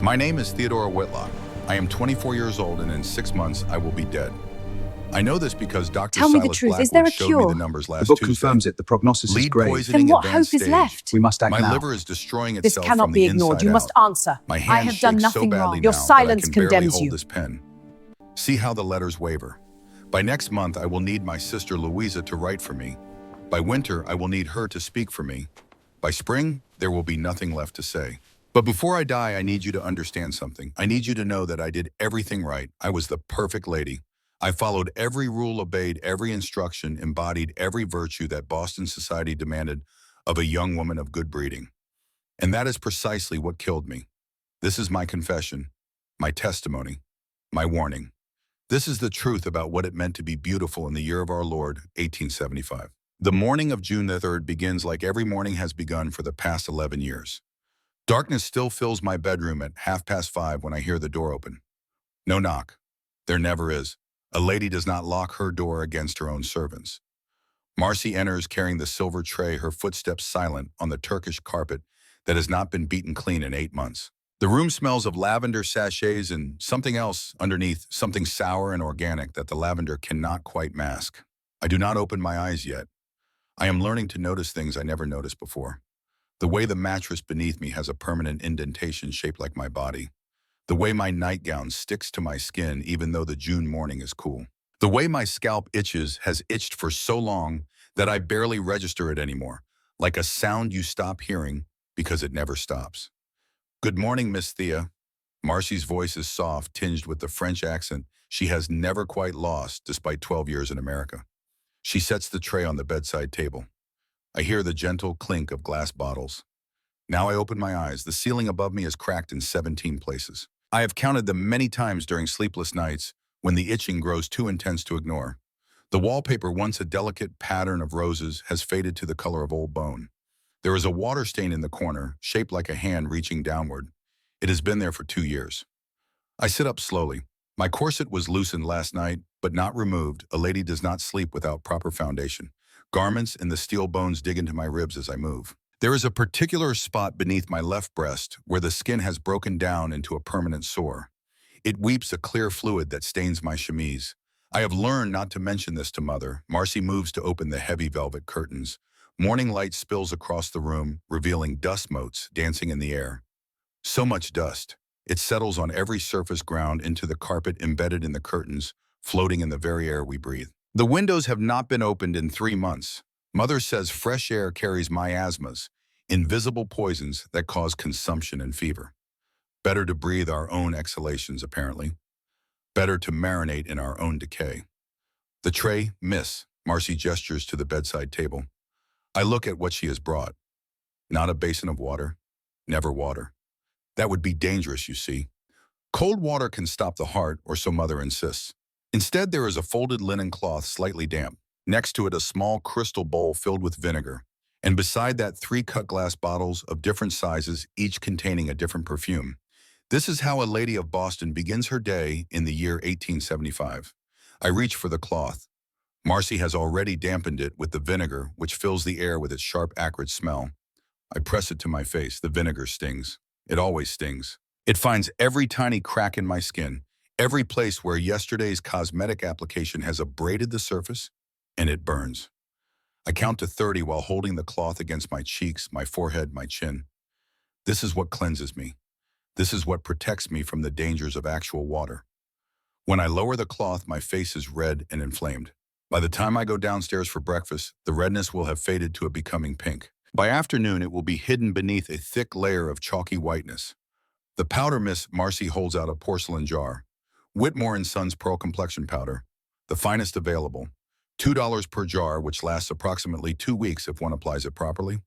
My name is Theodora Whitlock. I am 24 years old and in 6 months I will be dead. I know this because Dr. Tell me the Silas truth. Is there Blackwood a showed me the cure? numbers The last book Tuesday. confirms it. The prognosis is Lead grave. poisoning Then what advanced hope is stage. left? We must act My now. liver is destroying This itself cannot from be the ignored. inside You must out. answer. My I hand have done shakes nothing so wrong. badly Your now that I silence can barely condemns hold you. this pen. See how the letters waver. By next month, I will need my sister Louisa to write for me. By winter, I will need her to speak for me. By spring, there will be nothing left to say. But before I die, I need you to understand something. I need you to know that I did everything right. I was the perfect lady. I followed every rule, obeyed every instruction, embodied every virtue that Boston society demanded of a young woman of good breeding. And that is precisely what killed me. This is my confession, my testimony, my warning. This is the truth about what it meant to be beautiful in the year of our Lord, 1875. The morning of June the 3rd begins like every morning has begun for the past 11 years. Darkness still fills my bedroom at 5:30 when I hear the door open. No knock. There never is. A lady does not lock her door against her own servants. Marcy enters carrying the silver tray, her footsteps silent on the Turkish carpet that has not been beaten clean in 8 months. The room smells of lavender sachets and something else underneath, something sour and organic that the lavender cannot quite mask. I do not open my eyes yet. I am learning to notice things I never noticed before. The way the mattress beneath me has a permanent indentation shaped like my body. The way my nightgown sticks to my skin even though the June morning is cool. The way my scalp has itched for so long that I barely register it anymore, like a sound you stop hearing because it never stops. Good morning, Miss Thea. Marcy's voice is soft, tinged with the French accent she has never quite lost despite 12 years in America. She sets the tray on the bedside table. I hear the gentle clink of glass bottles. Now I open my eyes. The ceiling above me is cracked in 17 places. I have counted them many times during sleepless nights when the itching grows too intense to ignore. The wallpaper, once a delicate pattern of roses, has faded to the color of old bone. There is a water stain in the corner, shaped like a hand reaching downward. It has been there for 2 years. I sit up slowly. My corset was loosened last night, but not removed. A lady does not sleep without proper foundation. Garments and the steel bones dig into my ribs as I move. There is a particular spot beneath my left breast where the skin has broken down into a permanent sore. It weeps a clear fluid that stains my chemise. I have learned not to mention this to Mother. Marcy moves to open the heavy velvet curtains. Morning light spills across the room, revealing dust motes dancing in the air. So much dust. It settles on every surface, ground into the carpet, embedded in the curtains, floating in the very air we breathe. The windows have not been opened in 3 months. Mother says fresh air carries miasmas, invisible poisons that cause consumption and fever. Better to breathe our own exhalations, apparently. Better to marinate in our own decay. The tray, Miss. Marcy gestures to the bedside table. I look at what she has brought. Not a basin of water. Never water. That would be dangerous, you see. Cold water can stop the heart, or so Mother insists. Instead, there is a folded linen cloth, slightly damp. Next to it, a small crystal bowl filled with vinegar. And beside that, 3 cut glass bottles of different sizes, each containing a different perfume. This is how a lady of Boston begins her day in the year 1875. I reach for the cloth. Marcy has already dampened it with the vinegar, which fills the air with its sharp, acrid smell. I press it to my face. The vinegar stings. It always stings. It finds every tiny crack in my skin, every place where yesterday's cosmetic application has abraded the surface, and it burns. I count to 30 while holding the cloth against my cheeks, my forehead, my chin. This is what cleanses me. This is what protects me from the dangers of actual water. When I lower the cloth, my face is red and inflamed. By the time I go downstairs for breakfast, the redness will have faded to a becoming pink. By afternoon, it will be hidden beneath a thick layer of chalky whiteness. The powder, Miss. Marcy holds out a porcelain jar. Whitmore and Sons Pearl Complexion Powder, the finest available. $2 per jar, which lasts approximately 2 weeks if one applies it properly.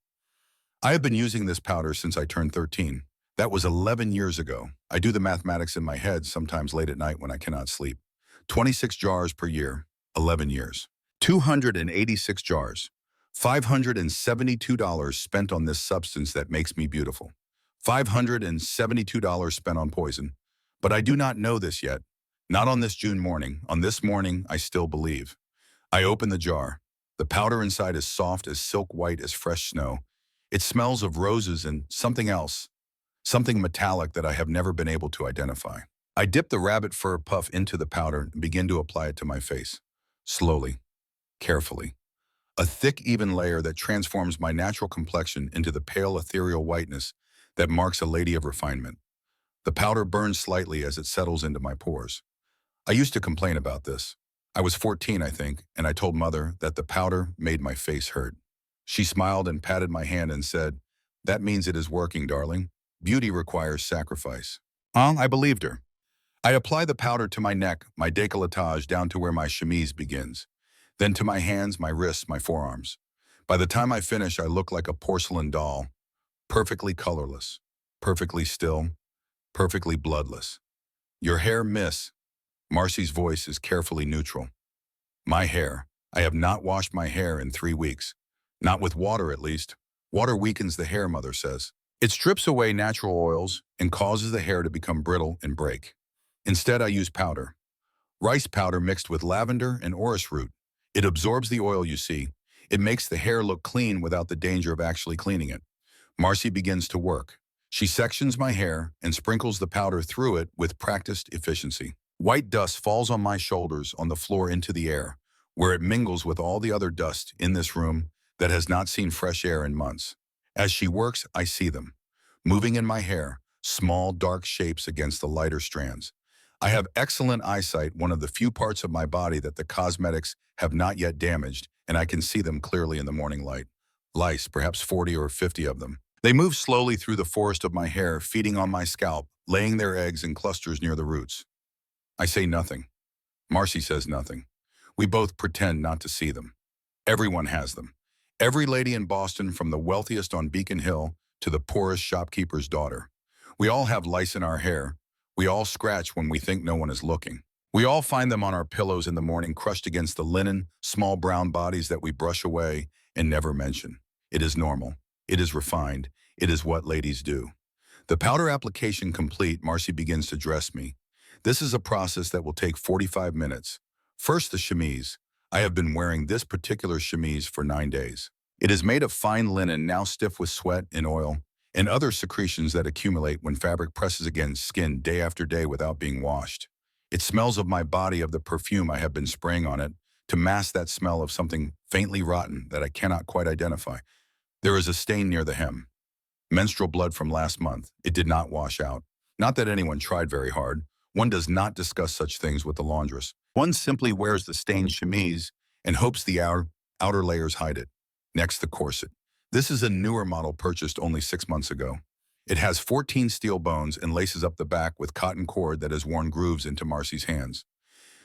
I have been using this powder since I turned 13. That was 11 years ago. I do the mathematics in my head sometimes late at night when I cannot sleep. 26 jars per year, 11 years. 286 jars. $572 spent on this substance that makes me beautiful. $572 spent on poison. But I do not know this yet. Not on this June morning. On this morning, I still believe. I open the jar. The powder inside is soft as silk, white as fresh snow. It smells of roses and something else. something metallic that I have never been able to identify. I dip the rabbit fur puff into the powder and begin to apply it to my face. Slowly, carefully. A thick, even layer that transforms my natural complexion into the pale, ethereal whiteness that marks a lady of refinement. The powder burns slightly as it settles into my pores. I used to complain about this. I was 14, I think, and I told Mother that the powder made my face hurt. She smiled and patted my hand and said, "That means it is working, darling. Beauty requires sacrifice." I believed her. I apply the powder to my neck, my décolletage down to where my chemise begins, then to my hands, my wrists, my forearms. By the time I finish, I look like a porcelain doll, perfectly colorless, perfectly still, perfectly bloodless. "Your hair, miss." Marcy's voice is carefully neutral. My hair. I have not washed my hair in 3 weeks. Not with water, at least. Water weakens the hair, Mother says. It strips away natural oils and causes the hair to become brittle and break. Instead, I use powder. Rice powder mixed with lavender and orris root. It absorbs the oil, you see. It makes the hair look clean without the danger of actually cleaning it. Marcy begins to work. She sections my hair and sprinkles the powder through it with practiced efficiency. White dust falls on my shoulders on the floor into the air, where it mingles with all the other dust in this room that has not seen fresh air in months. As she works, I see them, moving in my hair, small dark shapes against the lighter strands. I have excellent eyesight, one of the few parts of my body that the cosmetics have not yet damaged, and I can see them clearly in the morning light. Lice, perhaps 40 or 50 of them. They move slowly through the forest of my hair, feeding on my scalp, laying their eggs in clusters near the roots. I say nothing. Marcy says nothing. We both pretend not to see them. Everyone has them. Every lady in Boston, from the wealthiest on Beacon Hill to the poorest shopkeeper's daughter. We all have lice in our hair. We all scratch when we think no one is looking. We all find them on our pillows in the morning, crushed against the linen, small brown bodies that we brush away and never mention. It is normal. It is refined. It is what ladies do. The powder application complete, Marcy begins to dress me. This is a process that will take 45 minutes. First, the chemise. I have been wearing this particular chemise for 9 days. It is made of fine linen, now stiff with sweat and oil, and other secretions that accumulate when fabric presses against skin day after day without being washed. It smells of my body, of the perfume I have been spraying on it, to mask that smell of something faintly rotten that I cannot quite identify. There is a stain near the hem. Menstrual blood from last month. It did not wash out. Not that anyone tried very hard. One does not discuss such things with the laundress. One simply wears the stained chemise and hopes the outer layers hide it. Next, the corset. This is a newer model purchased only 6 months ago. It has 14 steel bones and laces up the back with cotton cord that has worn grooves into Marcy's hands.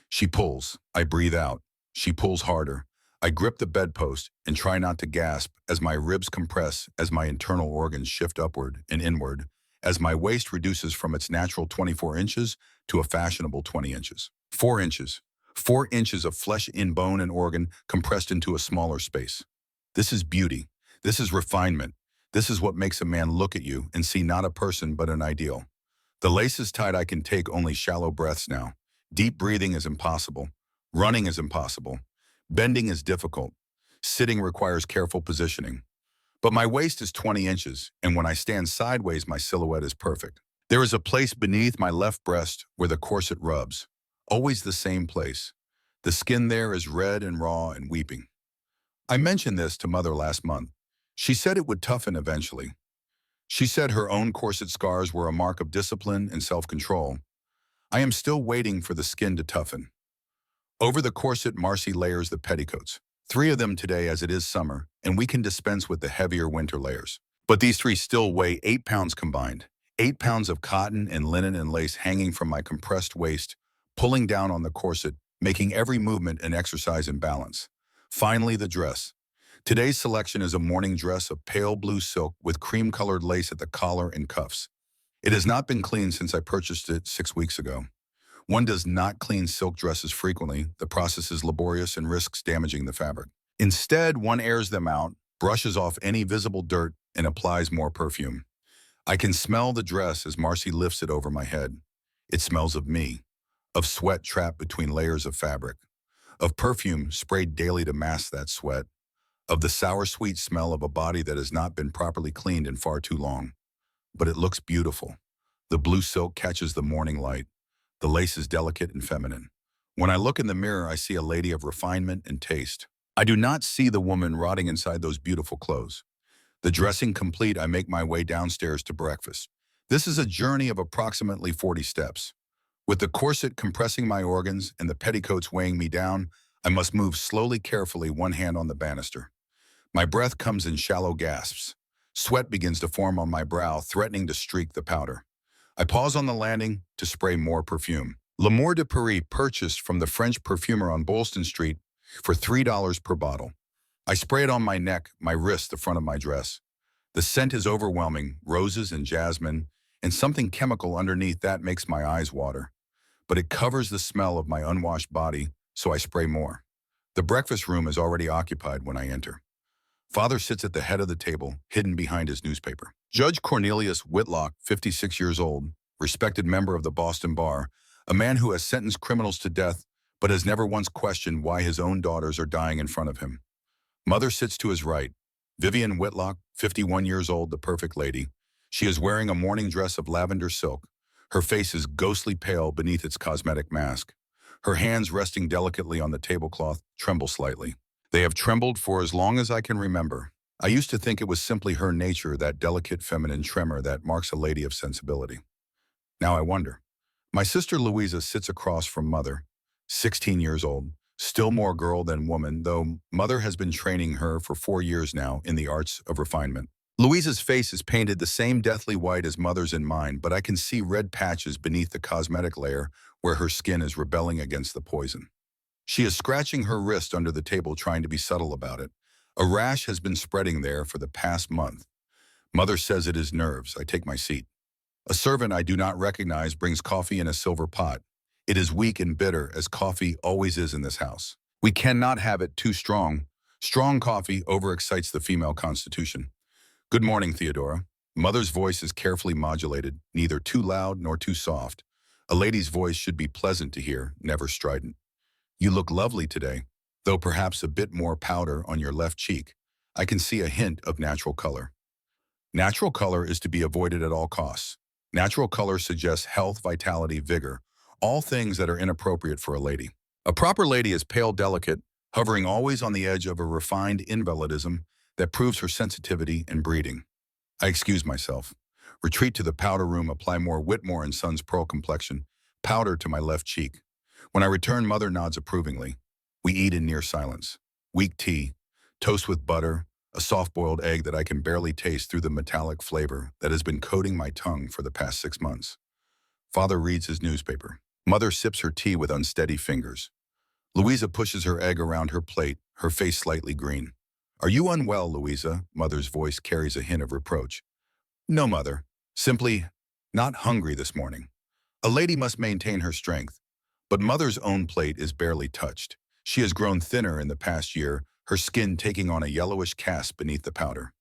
She pulls. I breathe out. She pulls harder. I grip the bedpost and try not to gasp as my ribs compress, as my internal organs shift upward and inward, as my waist reduces from its natural 24 inches to a fashionable 20 inches. 4 inches. 4 inches of flesh in bone and organ compressed into a smaller space. This is beauty. This is refinement. This is what makes a man look at you and see not a person but an ideal. The lace is tight. I can take only shallow breaths now. Deep breathing is impossible. Running is impossible. Bending is difficult. Sitting requires careful positioning. But my waist is 20 inches, and when I stand sideways, my silhouette is perfect. There is a place beneath my left breast where the corset rubs. Always the same place. The skin there is red and raw and weeping. I mentioned this to Mother last month. She said it would toughen eventually. She said her own corset scars were a mark of discipline and self-control. I am still waiting for the skin to toughen. Over the corset, Marcy layers the petticoats. 3 of them today, as it is summer, and we can dispense with the heavier winter layers. But these 3 still weigh 8 pounds combined. 8 pounds of cotton and linen and lace hanging from my compressed waist, pulling down on the corset, making every movement an exercise in balance. Finally, the dress. Today's selection is a morning dress of pale blue silk with cream-colored lace at the collar and cuffs. It has not been cleaned since I purchased it 6 weeks ago. One does not clean silk dresses frequently. The process is laborious and risks damaging the fabric. Instead, one airs them out, brushes off any visible dirt, and applies more perfume. I can smell the dress as Marcy lifts it over my head. It smells of me, of sweat trapped between layers of fabric, of perfume sprayed daily to mask that sweat, of the sour, sweet smell of a body that has not been properly cleaned in far too long. but it looks beautiful. The blue silk catches the morning light. The lace is delicate and feminine. When I look in the mirror, I see a lady of refinement and taste. I do not see the woman rotting inside those beautiful clothes. The dressing complete, I make my way downstairs to breakfast. This is a journey of approximately 40 steps. With the corset compressing my organs and the petticoats weighing me down, I must move slowly, carefully, one hand on the banister. My breath comes in shallow gasps. Sweat begins to form on my brow, threatening to streak the powder. I pause on the landing to spray more perfume. L'Amour de Paris, purchased from the French perfumer on Boylston Street for $3 per bottle. I spray it on my neck, my wrist, the front of my dress. The scent is overwhelming, roses and jasmine, and something chemical underneath that makes my eyes water. But it covers the smell of my unwashed body, so I spray more. The breakfast room is already occupied when I enter. Father sits at the head of the table, hidden behind his newspaper. Judge Cornelius Whitlock, 56 years old, respected member of the Boston Bar, a man who has sentenced criminals to death, but has never once questioned why his own daughters are dying in front of him. Mother sits to his right. Vivian Whitlock, 51 years old, the perfect lady. She is wearing a morning dress of lavender silk. Her face is ghostly pale beneath its cosmetic mask. Her hands, resting delicately on the tablecloth, tremble slightly. They have trembled for as long as I can remember. I used to think it was simply her nature, that delicate feminine tremor that marks a lady of sensibility. Now I wonder. My sister Louisa sits across from Mother, 16 years old, still more girl than woman, though Mother has been training her for 4 years now in the arts of refinement. Louisa's face is painted the same deathly white as Mother's and mine, but I can see red patches beneath the cosmetic layer where her skin is rebelling against the poison. She is scratching her wrist under the table, trying to be subtle about it. A rash has been spreading there for the past month. Mother says it is nerves. I take my seat. A servant I do not recognize brings coffee in a silver pot. It is weak and bitter, as coffee always is in this house. We cannot have it too strong. Strong coffee overexcites the female constitution. Good morning, Theodora. Mother's voice is carefully modulated, neither too loud nor too soft. A lady's voice should be pleasant to hear, never strident. You look lovely today, though perhaps a bit more powder on your left cheek. I can see a hint of natural color. Natural color is to be avoided at all costs. Natural color suggests health, vitality, vigor, all things that are inappropriate for a lady. A proper lady is pale, delicate, hovering always on the edge of a refined invalidism that proves her sensitivity and breeding. I excuse myself. Retreat to the powder room, apply more Whitmore and Sons pearl complexion, powder to my left cheek. When I return, Mother nods approvingly. We eat in near silence. Weak tea, toast with butter, a soft-boiled egg that I can barely taste through the metallic flavor that has been coating my tongue for the past 6 months. Father reads his newspaper. Mother sips her tea with unsteady fingers. Louisa pushes her egg around her plate, her face slightly green. Are you unwell, Louisa? Mother's voice carries a hint of reproach. No, Mother. Simply not hungry this morning. A lady must maintain her strength. But Mother's own plate is barely touched. She has grown thinner in the past year, her skin taking on a yellowish cast beneath the powder.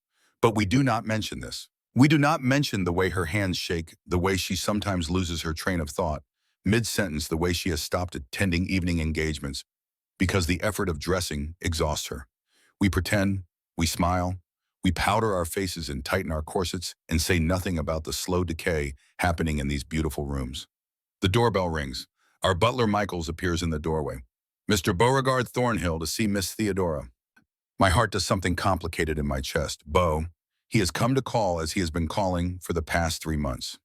But we do not mention this. We do not mention the way her hands shake, the way she sometimes loses her train of thought, mid-sentence, the way she has stopped attending evening engagements, because the effort of dressing exhausts her. We pretend, we smile, we powder our faces and tighten our corsets and say nothing about the slow decay happening in these beautiful rooms. The doorbell rings. Our butler Michaels appears in the doorway. Mr. Beauregard Thornhill to see Miss Theodora. My heart does something complicated in my chest. Beau, he has come to call as he has been calling for the past 3 months.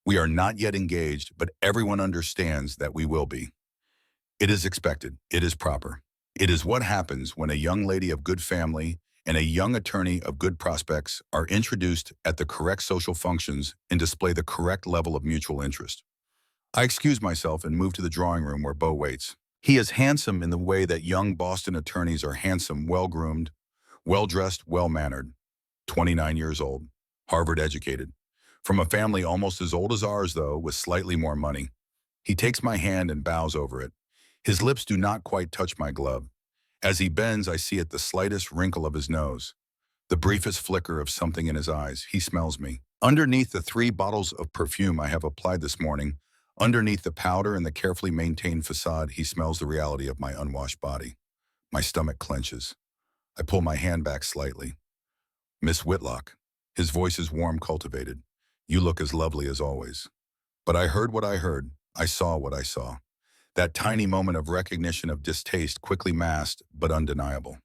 We are not yet engaged, but everyone understands that we will be. It is expected. It is proper. It is what happens when a young lady of good family and a young attorney of good prospects are introduced at the correct social functions and display the correct level of mutual interest. I excuse myself and move to the drawing room where Beau waits. He is handsome in the way that young Boston attorneys are handsome, well-groomed, well-dressed, well-mannered. 29 years old, Harvard educated. From a family almost as old as ours, though, with slightly more money. He takes my hand and bows over it. His lips do not quite touch my glove. As he bends, I see at the slightest wrinkle of his nose, the briefest flicker of something in his eyes. He smells me. Underneath the 3 bottles of perfume I have applied this morning, underneath the powder and the carefully maintained facade, he smells the reality of my unwashed body. My stomach clenches. I pull my hand back slightly. Miss Whitlock. His voice is warm, cultivated. You look as lovely as always. But I heard what I heard. I saw what I saw. That tiny moment of recognition of distaste quickly masked, but undeniable.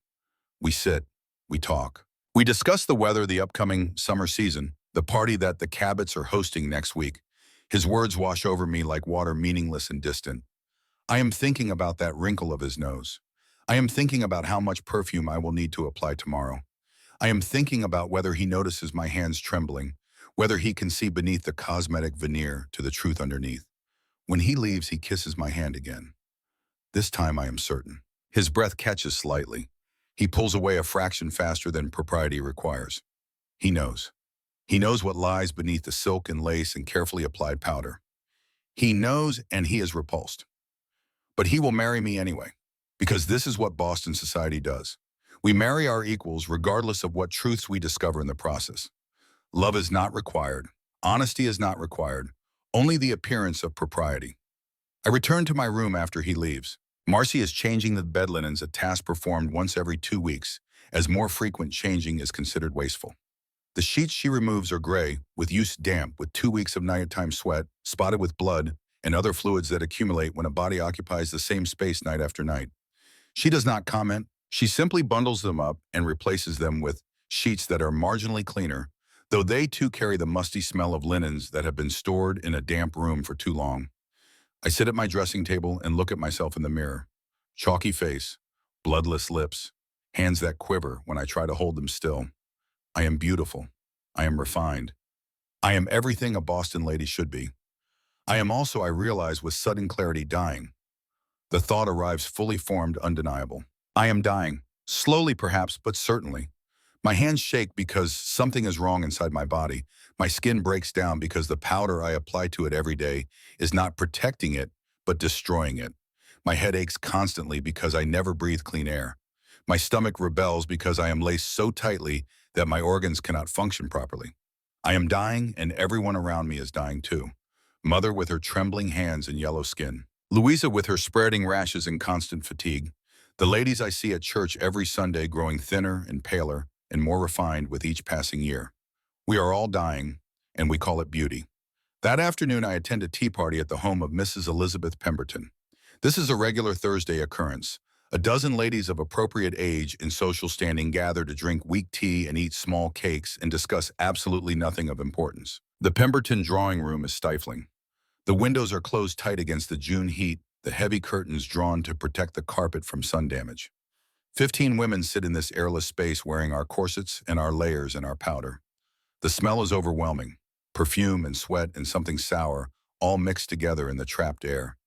We sit. We talk. We discuss the weather, the upcoming summer season, the party that the Cabots are hosting next week. His words wash over me like water, meaningless and distant. I am thinking about that wrinkle of his nose. I am thinking about how much perfume I will need to apply tomorrow. I am thinking about whether he notices my hands trembling, whether he can see beneath the cosmetic veneer to the truth underneath. When he leaves, he kisses my hand again. This time I am certain. His breath catches slightly. He pulls away a fraction faster than propriety requires. He knows. He knows what lies beneath the silk and lace and carefully applied powder. He knows, and he is repulsed. But he will marry me anyway, because this is what Boston society does. We marry our equals regardless of what truths we discover in the process. Love is not required. Honesty is not required. Only the appearance of propriety. I return to my room after he leaves. Marcy is changing the bed linens, a task performed once every 2 weeks, as more frequent changing is considered wasteful. The sheets she removes are gray, with use damp, with 2 weeks of nighttime sweat, spotted with blood, and other fluids that accumulate when a body occupies the same space night after night. She does not comment. She simply bundles them up and replaces them with sheets that are marginally cleaner, though they too carry the musty smell of linens that have been stored in a damp room for too long. I sit at my dressing table and look at myself in the mirror. Chalky face, bloodless lips, hands that quiver when I try to hold them still. I am beautiful. I am refined. I am everything a Boston lady should be. I am also, I realize with sudden clarity, dying. The thought arrives fully formed, undeniable. I am dying. Slowly perhaps, but certainly. My hands shake because something is wrong inside my body. My skin breaks down because the powder I apply to it every day is not protecting it, but destroying it. My head aches constantly because I never breathe clean air. My stomach rebels because I am laced so tightly that my organs cannot function properly. I am dying, and everyone around me is dying too. Mother with her trembling hands and yellow skin. Louisa with her spreading rashes and constant fatigue. The ladies I see at church every Sunday growing thinner and paler and more refined with each passing year. We are all dying, and we call it beauty. That afternoon, I attend a tea party at the home of Mrs. Elizabeth Pemberton. This is a regular Thursday occurrence. A dozen ladies of appropriate age and social standing gather to drink weak tea and eat small cakes and discuss absolutely nothing of importance. The Pemberton drawing room is stifling. The windows are closed tight against the June heat, the heavy curtains drawn to protect the carpet from sun damage. 15 women sit in this airless space wearing our corsets and our layers and our powder. The smell is overwhelming. Perfume and sweat and something sour, all mixed together in the trapped air.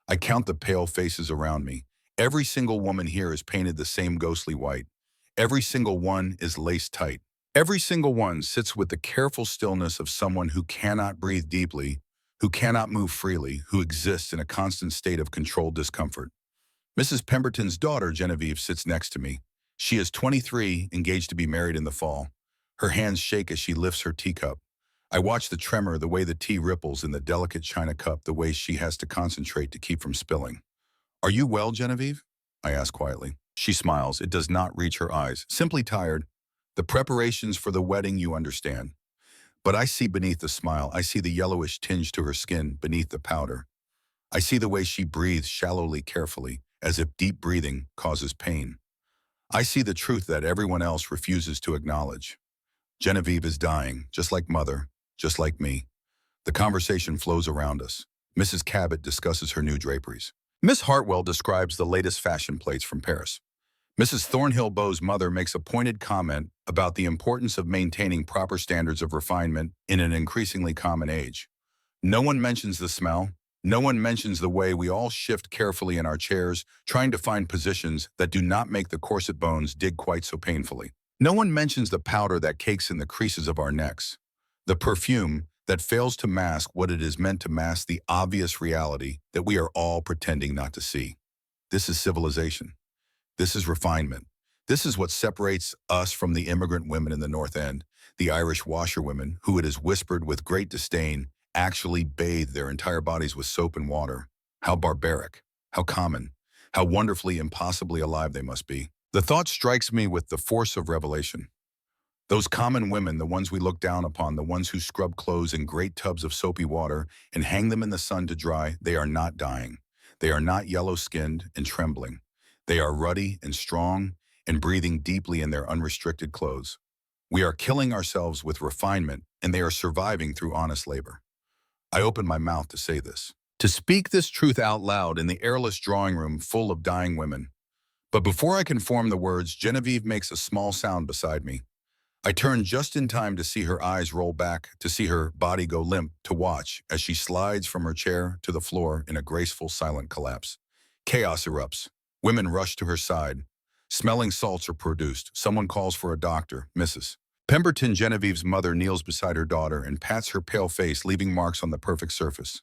I count the pale faces around me. Every single woman here is painted the same ghostly white. Every single one is laced tight. Every single one sits with the careful stillness of someone who cannot breathe deeply, who cannot move freely, who exists in a constant state of controlled discomfort. Mrs. Pemberton's daughter, Genevieve, sits next to me. She is 23, engaged to be married in the fall. Her hands shake as she lifts her teacup. I watch the tremor, the way the tea ripples in the delicate china cup, the way she has to concentrate to keep from spilling. "Are you well, Genevieve?" I ask quietly. She smiles. It does not reach her eyes. Simply tired. The preparations for the wedding, you understand. But I see beneath the smile, I see the yellowish tinge to her skin beneath the powder. I see the way she breathes shallowly, carefully, as if deep breathing causes pain. I see the truth that everyone else refuses to acknowledge. Genevieve is dying, just like Mother, just like me. The conversation flows around us. Mrs. Cabot discusses her new draperies. Miss Hartwell describes the latest fashion plates from Paris. Mrs. Thornhill Bow's mother makes a pointed comment about the importance of maintaining proper standards of refinement in an increasingly common age. No one mentions the smell. No one mentions the way we all shift carefully in our chairs, trying to find positions that do not make the corset bones dig quite so painfully. No one mentions the powder that cakes in the creases of our necks, the perfume that fails to mask what it is meant to mask, the obvious reality that we are all pretending not to see. This is civilization. This is refinement. This is what separates us from the immigrant women in the North End, the Irish washerwomen, who, it is whispered with great disdain, actually bathe their entire bodies with soap and water. How barbaric, how common, how wonderfully impossibly alive they must be. The thought strikes me with the force of revelation. Those common women, the ones we look down upon, the ones who scrub clothes in great tubs of soapy water and hang them in the sun to dry, they are not dying. They are not yellow-skinned and trembling. They are ruddy and strong and breathing deeply in their unrestricted clothes. We are killing ourselves with refinement, and they are surviving through honest labor. I open my mouth to say this, to speak this truth out loud in the airless drawing room full of dying women. But before I can form the words, Genevieve makes a small sound beside me. I turn just in time to see her eyes roll back, to see her body go limp, to watch as she slides from her chair to the floor in a graceful, silent collapse. Chaos erupts. Women rush to her side. Smelling salts are produced. Someone calls for a doctor, Mrs. Pemberton. Genevieve's mother kneels beside her daughter and pats her pale face, leaving marks on the perfect surface.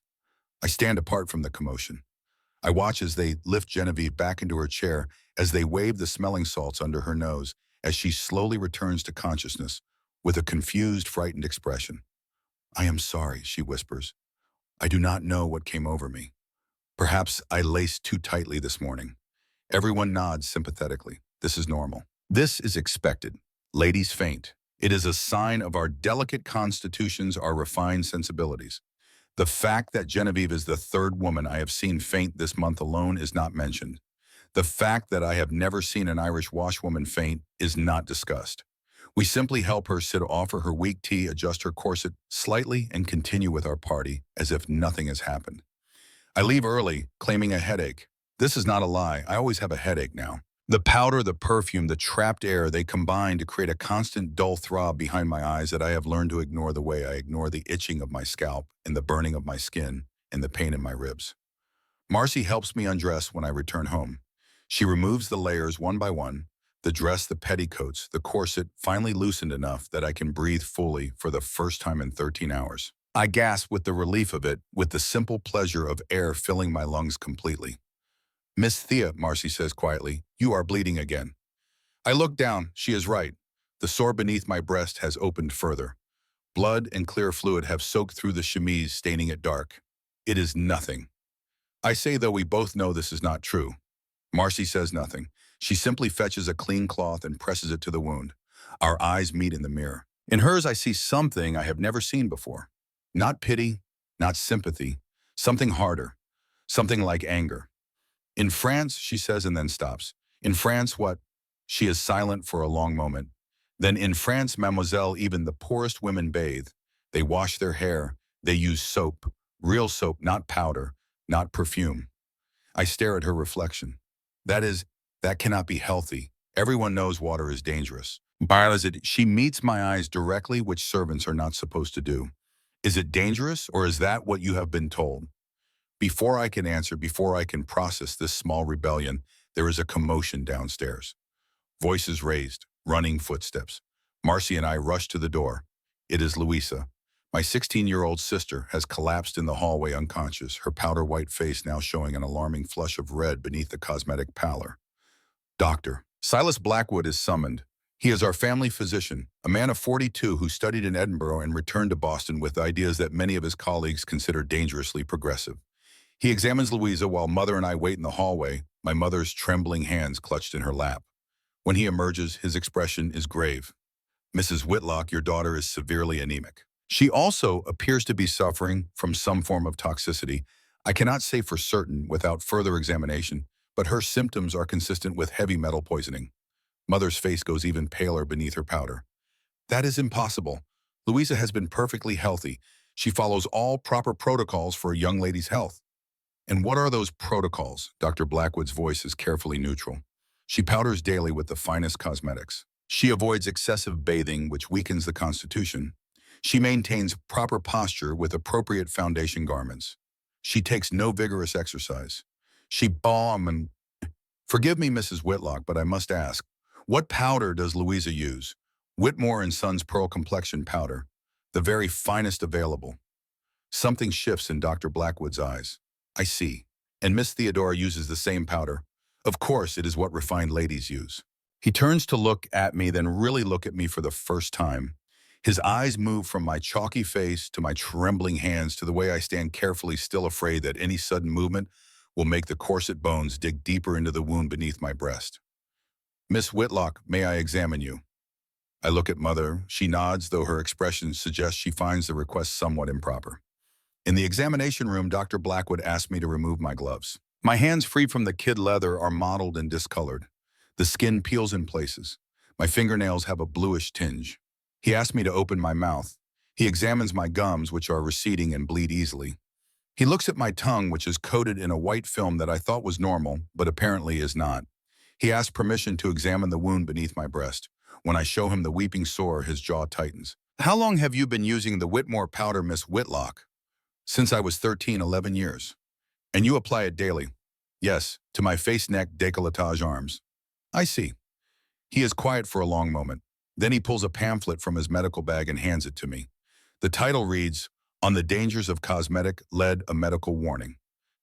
I stand apart from the commotion. I watch as they lift Genevieve back into her chair, as they wave the smelling salts under her nose, as she slowly returns to consciousness with a confused, frightened expression. "I am sorry," she whispers. "I do not know what came over me. Perhaps I laced too tightly this morning." Everyone nods sympathetically. This is normal. This is expected. Ladies faint. It is a sign of our delicate constitutions, our refined sensibilities. The fact that Genevieve is the third woman I have seen faint this month alone is not mentioned. The fact that I have never seen an Irish washwoman faint is not discussed. We simply help her sit, offer her weak tea, adjust her corset slightly, and continue with our party as if nothing has happened. I leave early, claiming a headache. This is not a lie. I always have a headache now. The powder, the perfume, the trapped air, they combine to create a constant dull throb behind my eyes that I have learned to ignore the way I ignore the itching of my scalp and the burning of my skin and the pain in my ribs. Marcy helps me undress when I return home. She removes the layers one by one, the dress, the petticoats, the corset, finally loosened enough that I can breathe fully for the first time in 13 hours. I gasp with the relief of it, with the simple pleasure of air filling my lungs completely. "Miss Thea," Marcy says quietly, "you are bleeding again." I look down. She is right. The sore beneath my breast has opened further. Blood and clear fluid have soaked through the chemise, staining it dark. It is nothing. I say, though we both know this is not true. Marcy says nothing. She simply fetches a clean cloth and presses it to the wound. Our eyes meet in the mirror. In hers, I see something I have never seen before. Not pity, not sympathy, something harder, something like anger. "In France," she says, and then stops. "In France, what?" She is silent for a long moment. "Then in France, mademoiselle, even the poorest women bathe. They wash their hair. They use soap. Real soap, not powder, not perfume." I stare at her reflection. That cannot be healthy. Everyone knows water is dangerous. She meets my eyes directly, which servants are not supposed to do. "Is it dangerous, or is that what you have been told?" Before I can answer, before I can process this small rebellion, there is a commotion downstairs. Voices raised, running footsteps. Marcy and I rush to the door. It is Louisa. My 16-year-old sister has collapsed in the hallway unconscious, her powder-white face now showing an alarming flush of red beneath the cosmetic pallor. "Doctor." Silas Blackwood is summoned. He is our family physician, a man of 42 who studied in Edinburgh and returned to Boston with ideas that many of his colleagues consider dangerously progressive. He examines Louisa while Mother and I wait in the hallway, my mother's trembling hands clutched in her lap. When he emerges, his expression is grave. "Mrs. Whitlock, your daughter is severely anemic. She also appears to be suffering from some form of toxicity. I cannot say for certain without further examination, but her symptoms are consistent with heavy metal poisoning." Mother's face goes even paler beneath her powder. "That is impossible. Louisa has been perfectly healthy. She follows all proper protocols for a young lady's health." "And what are those protocols?" Dr. Blackwood's voice is carefully neutral. "She powders daily with the finest cosmetics. She avoids excessive bathing, which weakens the constitution. She maintains proper posture with appropriate foundation garments. She takes no vigorous exercise. She balm and... Forgive me, Mrs. Whitlock, but I must ask, what powder does Louisa use?" "Whitmore and Son's Pearl Complexion Powder, the very finest available." Something shifts in Dr. Blackwood's eyes. "I see. And Miss Theodora uses the same powder. Of course, it is what refined ladies use." He turns to look at me, then really look at me for the first time. His eyes move from my chalky face to my trembling hands to the way I stand carefully, still afraid that any sudden movement will make the corset bones dig deeper into the wound beneath my breast. "Miss Whitlock, may I examine you?" I look at Mother. She nods, though her expression suggests she finds the request somewhat improper. In the examination room, Dr. Blackwood asked me to remove my gloves. My hands, free from the kid leather, are mottled and discolored. The skin peels in places. My fingernails have a bluish tinge. He asked me to open my mouth. He examines my gums, which are receding and bleed easily. He looks at my tongue, which is coated in a white film that I thought was normal, but apparently is not. He asks permission to examine the wound beneath my breast. When I show him the weeping sore, his jaw tightens. How long have you been using the Whitmore powder, Miss Whitlock? Since I was 13, 11 years. And you apply it daily? Yes, to my face, neck, décolletage, arms. I see. He is quiet for a long moment. Then he pulls a pamphlet from his medical bag and hands it to me. The title reads, "On the Dangers of Cosmetic Lead, a Medical Warning."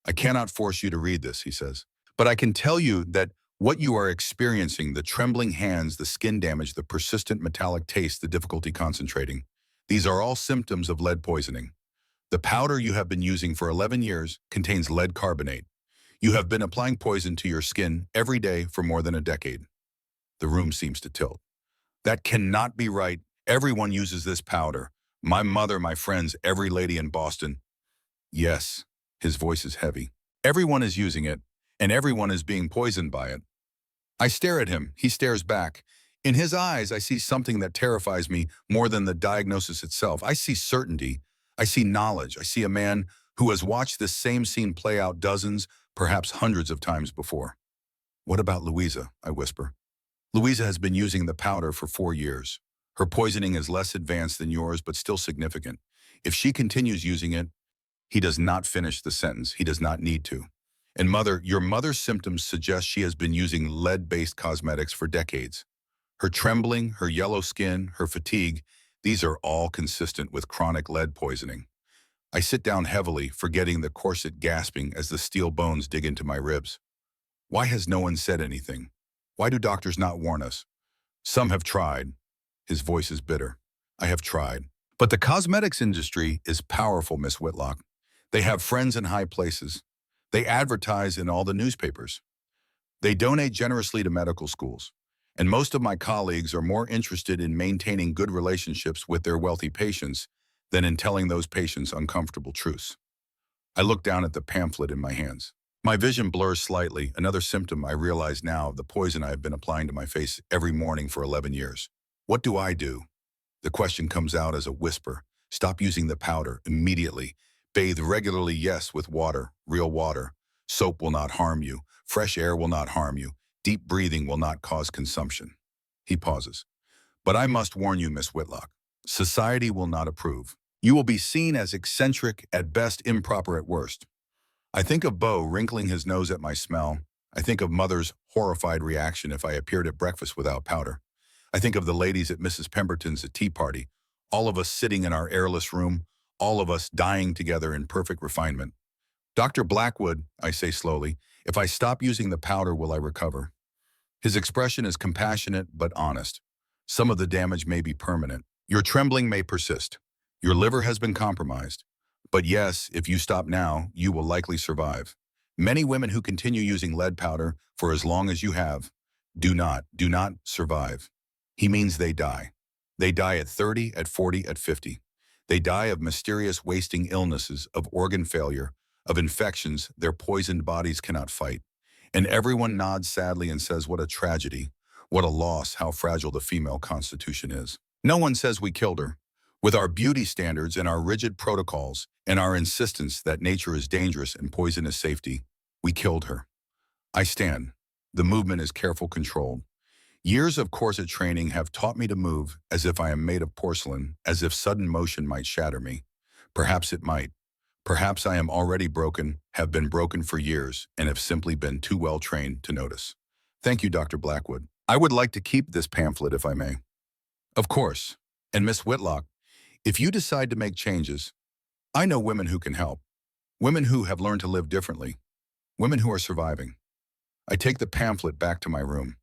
I cannot force you to read this, he says. But I can tell you that what you are experiencing, the trembling hands, the skin damage, the persistent metallic taste, the difficulty concentrating, these are all symptoms of lead poisoning. The powder you have been using for 11 years contains lead carbonate. You have been applying poison to your skin every day for more than a decade. The room seems to tilt. That cannot be right. Everyone uses this powder. My mother, my friends, every lady in Boston. Yes, his voice is heavy. Everyone is using it, and everyone is being poisoned by it. I stare at him. He stares back. In his eyes, I see something that terrifies me more than the diagnosis itself. I see certainty. I see knowledge. I see a man who has watched this same scene play out dozens, perhaps hundreds of times before. What about Louisa? I whisper. Louisa has been using the powder for 4 years. Her poisoning is less advanced than yours, but still significant. If she continues using it, he does not finish the sentence. He does not need to. And Mother, your mother's symptoms suggest she has been using lead-based cosmetics for decades. Her trembling, her yellow skin, her fatigue, these are all consistent with chronic lead poisoning. I sit down heavily, forgetting the corset, gasping as the steel bones dig into my ribs. Why has no one said anything? Why do doctors not warn us? Some have tried. His voice is bitter. I have tried. But the cosmetics industry is powerful, Miss Whitlock. They have friends in high places. They advertise in all the newspapers. They donate generously to medical schools. And most of my colleagues are more interested in maintaining good relationships with their wealthy patients than in telling those patients uncomfortable truths. I look down at the pamphlet in my hands. My vision blurs slightly, another symptom I realize now of the poison I have been applying to my face every morning for 11 years. What do I do? The question comes out as a whisper. Stop using the powder immediately. Bathe regularly, yes, with water, real water. Soap will not harm you. Fresh air will not harm you. Deep breathing will not cause consumption. He pauses. But I must warn you, Miss Whitlock. Society will not approve. You will be seen as eccentric, at best improper at worst. I think of Beau wrinkling his nose at my smell. I think of Mother's horrified reaction if I appeared at breakfast without powder. I think of the ladies at Mrs. Pemberton's tea party, all of us sitting in our airless room, all of us dying together in perfect refinement. Dr. Blackwood, I say slowly, if I stop using the powder, will I recover? His expression is compassionate but honest. Some of the damage may be permanent. Your trembling may persist. Your liver has been compromised. But yes, if you stop now, you will likely survive. Many women who continue using lead powder for as long as you have do not survive. He means they die. They die at 30, at 40, at 50. They die of mysterious wasting illnesses, of organ failure, of infections their poisoned bodies cannot fight. And everyone nods sadly and says, what a tragedy, what a loss, how fragile the female constitution is. No one says we killed her. With our beauty standards and our rigid protocols and our insistence that nature is dangerous and poison is safety, we killed her. I stand. The movement is careful, controlled. Years of corset training have taught me to move as if I am made of porcelain, as if sudden motion might shatter me. Perhaps it might. Perhaps I am already broken, have been broken for years, and have simply been too well trained to notice. Thank you, Dr. Blackwood. I would like to keep this pamphlet if I may. Of course. And Miss Whitlock, if you decide to make changes, I know women who can help. Women who have learned to live differently. Women who are surviving. I take the pamphlet back to my room.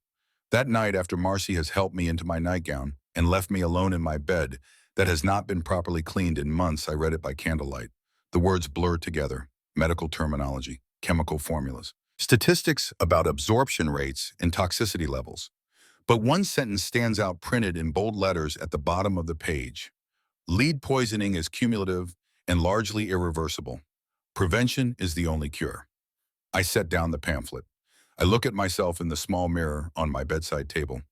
That night, after Marcy has helped me into my nightgown and left me alone in my bed that has not been properly cleaned in months, I read it by candlelight. The words blurred together, medical terminology, chemical formulas, statistics about absorption rates and toxicity levels. But one sentence stands out printed in bold letters at the bottom of the page. Lead poisoning is cumulative and largely irreversible. Prevention is the only cure. I set down the pamphlet. I look at myself in the small mirror on my bedside table.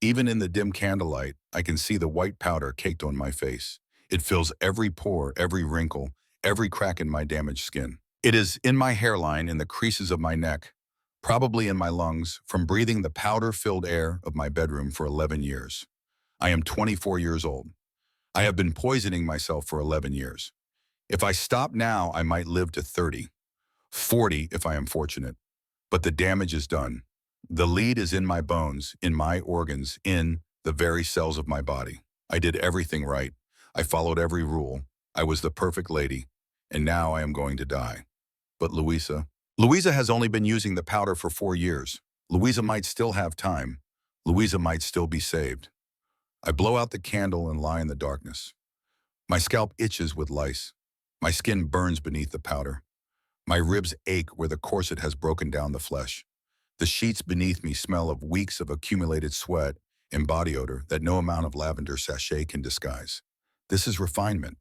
Even in the dim candlelight, I can see the white powder caked on my face. It fills every pore, every wrinkle, every crack in my damaged skin. It is in my hairline, in the creases of my neck, probably in my lungs, from breathing the powder-filled air of my bedroom for 11 years. I am 24 years old. I have been poisoning myself for 11 years. If I stop now, I might live to 30, 40 if I am fortunate. But the damage is done. The lead is in my bones, in my organs, in the very cells of my body. I did everything right. I followed every rule. I was the perfect lady. And now I am going to die. But Louisa has only been using the powder for 4 years. Louisa might still have time. Louisa might still be saved. I blow out the candle and lie in the darkness. My scalp itches with lice. My skin burns beneath the powder. My ribs ache where the corset has broken down the flesh. The sheets beneath me smell of weeks of accumulated sweat and body odor that no amount of lavender sachet can disguise. This is refinement.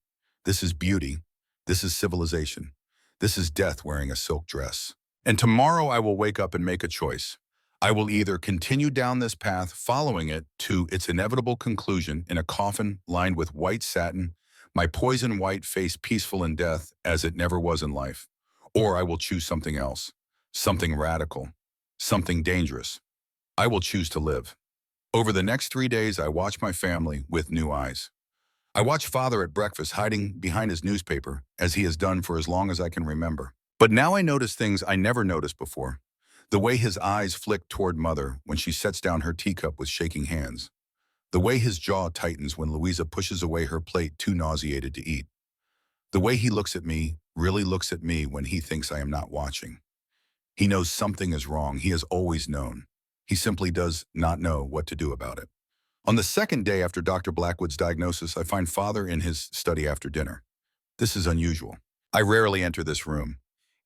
This is beauty. This is civilization. This is death wearing a silk dress. And tomorrow I will wake up and make a choice. I will either continue down this path, following it to its inevitable conclusion in a coffin lined with white satin, my poison white face peaceful in death as it never was in life. Or I will choose something else, something radical, something dangerous. I will choose to live. Over the next 3 days, I watch my family with new eyes. I watch Father at breakfast hiding behind his newspaper, as he has done for as long as I can remember. But now I notice things I never noticed before. The way his eyes flick toward Mother when she sets down her teacup with shaking hands. The way his jaw tightens when Louisa pushes away her plate too nauseated to eat. The way he looks at me, really looks at me when he thinks I am not watching. He knows something is wrong. He has always known. He simply does not know what to do about it. On the second day after Dr. Blackwood's diagnosis, I find Father in his study after dinner. This is unusual. I rarely enter this room.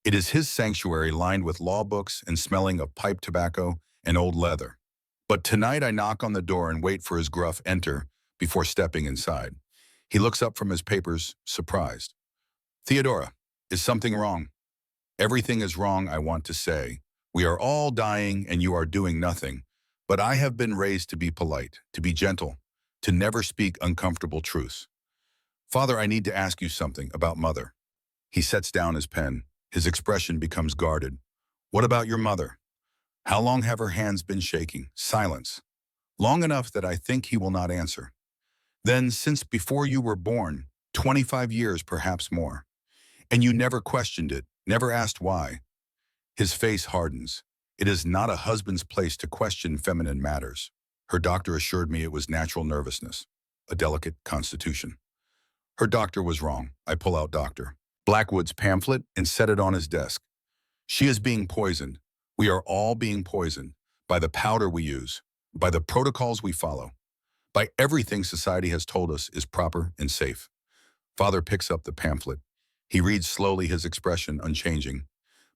It is his sanctuary lined with law books and smelling of pipe tobacco and old leather. But tonight I knock on the door and wait for his gruff enter before stepping inside. He looks up from his papers, surprised. Theodora, is something wrong? Everything is wrong, I want to say. We are all dying and you are doing nothing. But I have been raised to be polite, to be gentle, to never speak uncomfortable truths. Father, I need to ask you something about Mother. He sets down his pen. His expression becomes guarded. What about your mother? How long have her hands been shaking? Silence. Long enough that I think he will not answer. Then, since before you were born, 25 years, perhaps more. And you never questioned it, never asked why. His face hardens. It is not a husband's place to question feminine matters. Her doctor assured me it was natural nervousness, a delicate constitution. Her doctor was wrong. I pull out Dr. Blackwood's pamphlet and set it on his desk. She is being poisoned. We are all being poisoned by the powder we use, by the protocols we follow, by everything society has told us is proper and safe. Father picks up the pamphlet. He reads slowly, his expression unchanging.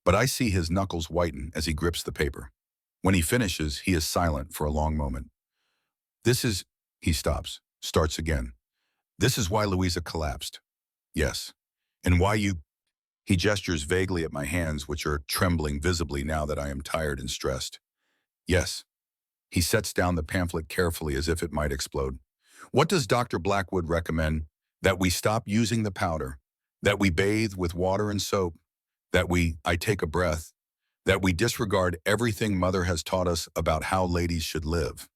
But I see his knuckles whiten as he grips the paper. When he finishes, he is silent for a long moment. He stops, starts again. This is why Louisa collapsed. Yes. And why he gestures vaguely at my hands, which are trembling visibly now that I am tired and stressed. Yes. He sets down the pamphlet carefully as if it might explode. What does Dr. Blackwood recommend? That we stop using the powder, that we bathe with water and soap, I take a breath, that we disregard everything Mother has taught us about how ladies should live.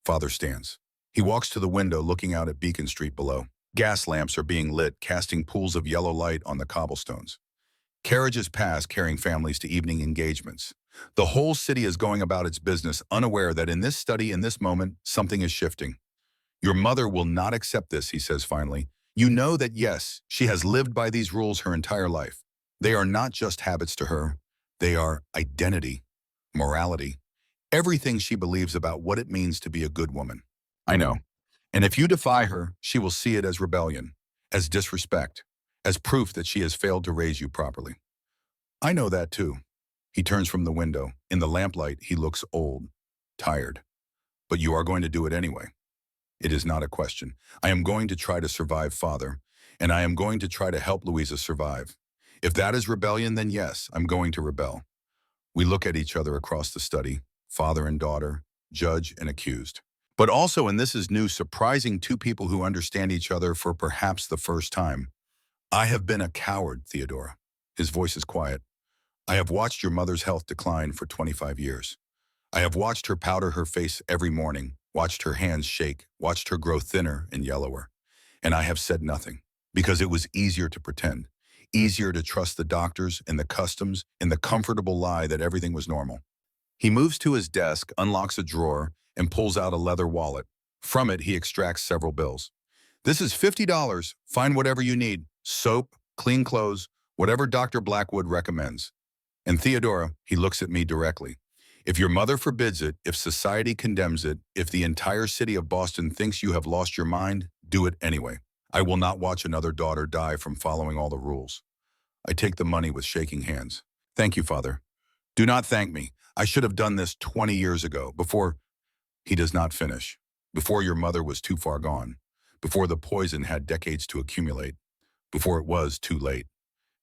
Father stands. He walks to the window looking out at Beacon Street below. Gas lamps are being lit, casting pools of yellow light on the cobblestones. Carriages pass, carrying families to evening engagements. The whole city is going about its business, unaware that in this study, in this moment, something is shifting. Your mother will not accept this, he says finally. You know that, yes, she has lived by these rules her entire life. They are not just habits to her. They are identity, morality, everything she believes about what it means to be a good woman. I know. And if you defy her, she will see it as rebellion, as disrespect, as proof that she has failed to raise you properly. I know that too. He turns from the window. In the lamplight, he looks old, tired. But you are going to do it anyway. It is not a question. I am going to try to survive, Father, and I am going to try to help Louisa survive. If that is rebellion, then yes, I'm going to rebel. We look at each other across the study, father and daughter, judge and accused. But also, and this is new, surprising, two people who understand each other for perhaps the first time. I have been a coward, Theodora. His voice is quiet. I have watched your mother's health decline for 25 years. I have watched her powder her face every morning, watched her hands shake, watched her grow thinner and yellower. And I have said nothing, because it was easier to pretend, easier to trust the doctors and the customs and the comfortable lie that everything was normal. He moves to his desk, unlocks a drawer, and pulls out a leather wallet. From it, he extracts several bills. This is $50. Find whatever you need. Soap, clean clothes, whatever Dr. Blackwood recommends. And Theodora, he looks at me directly. If your mother forbids it, if society condemns it, if the entire city of Boston thinks you have lost your mind, do it anyway. I will not watch another daughter die from following all the rules. I take the money with shaking hands. Thank you, Father. Do not thank me. I should have done this 20 years ago, before. He does not finish. Before your mother was too far gone. Before the poison had decades to accumulate. Before it was too late.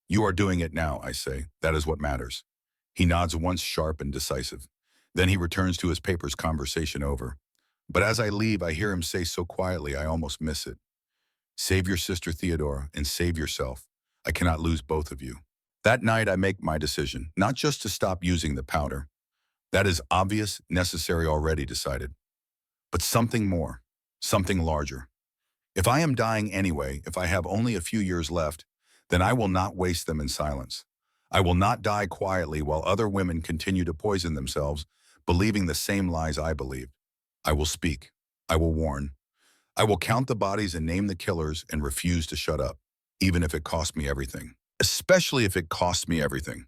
You are doing it now, I say. That is what matters. He nods once, sharp and decisive. Then he returns to his papers, conversation over. But as I leave, I hear him say so quietly I almost miss it. Save your sister Theodora and save yourself. I cannot lose both of you. That night I make my decision, not just to stop using the powder. That is obvious, necessary, already decided. But something more, something larger. If I am dying anyway, if I have only a few years left, then I will not waste them in silence. I will not die quietly while other women continue to poison themselves, believing the same lies I believed. I will speak. I will warn. I will count the bodies and name the killers and refuse to shut up, even if it costs me everything. Especially if it costs me everything.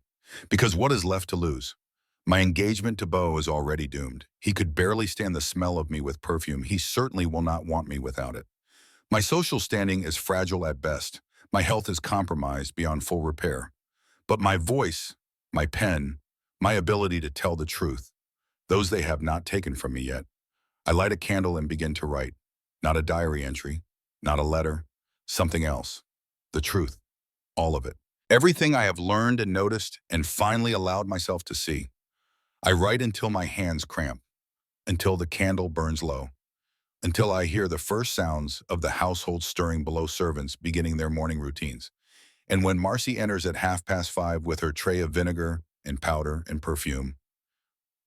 Because what is left to lose? My engagement to Beau is already doomed. He could barely stand the smell of me with perfume. He certainly will not want me without it. My social standing is fragile at best. My health is compromised beyond full repair. But my voice, my pen, my ability to tell the truth, those they have not taken from me yet. I light a candle and begin to write. Not a diary entry, not a letter, something else. The truth, all of it. Everything I have learned and noticed and finally allowed myself to see. I write until my hands cramp, until the candle burns low, until I hear the first sounds of the household stirring below, servants beginning their morning routines. And when Marcy enters at 5:30 with her tray of vinegar and powder and perfume,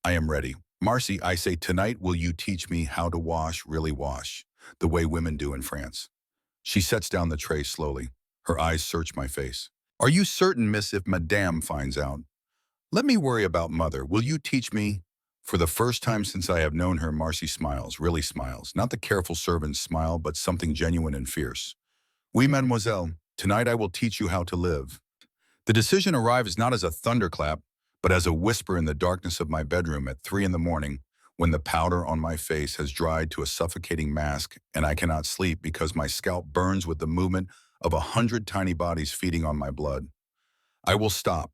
I am ready. Marcy, I say, tonight will you teach me how to wash, really wash, the way women do in France? She sets down the tray slowly. Her eyes search my face. Are you certain, miss, if Madame finds out? Let me worry about Mother. Will you teach me? For the first time since I have known her, Marcy smiles, really smiles. Not the careful servant's smile, but something genuine and fierce. Oui, mademoiselle. Tonight I will teach you how to live. The decision arrives not as a thunderclap, but as a whisper in the darkness of my bedroom at 3 in the morning, when the powder on my face has dried to a suffocating mask and I cannot sleep because my scalp burns with the movement of 100 tiny bodies feeding on my blood. I will stop.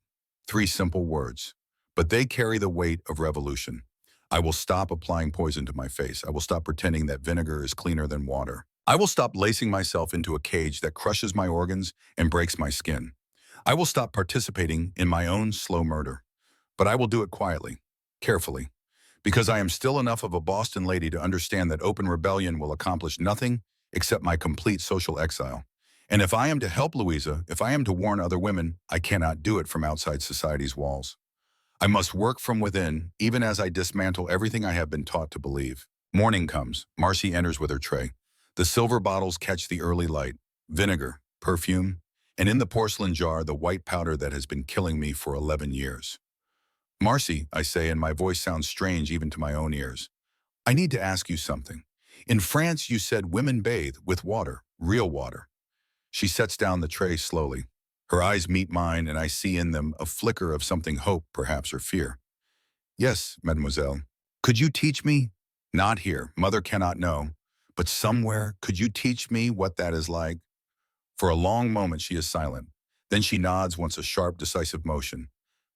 3 simple words, but they carry the weight of revolution. I will stop applying poison to my face. I will stop pretending that vinegar is cleaner than water. I will stop lacing myself into a cage that crushes my organs and breaks my skin. I will stop participating in my own slow murder. But I will do it quietly, carefully, because I am still enough of a Boston lady to understand that open rebellion will accomplish nothing except my complete social exile. And if I am to help Louisa, if I am to warn other women, I cannot do it from outside society's walls. I must work from within, even as I dismantle everything I have been taught to believe. Morning comes. Marcy enters with her tray. The silver bottles catch the early light. Vinegar, perfume, and in the porcelain jar, the white powder that has been killing me for 11 years. Marcy, I say, and my voice sounds strange even to my own ears. I need to ask you something. In France, you said women bathe with water, real water. She sets down the tray slowly. Her eyes meet mine, and I see in them a flicker of something, hope, perhaps, or fear. Yes, mademoiselle. Could you teach me? Not here. Mother cannot know. But somewhere, could you teach me what that is like? For a long moment, she is silent. Then she nods once, a sharp, decisive motion.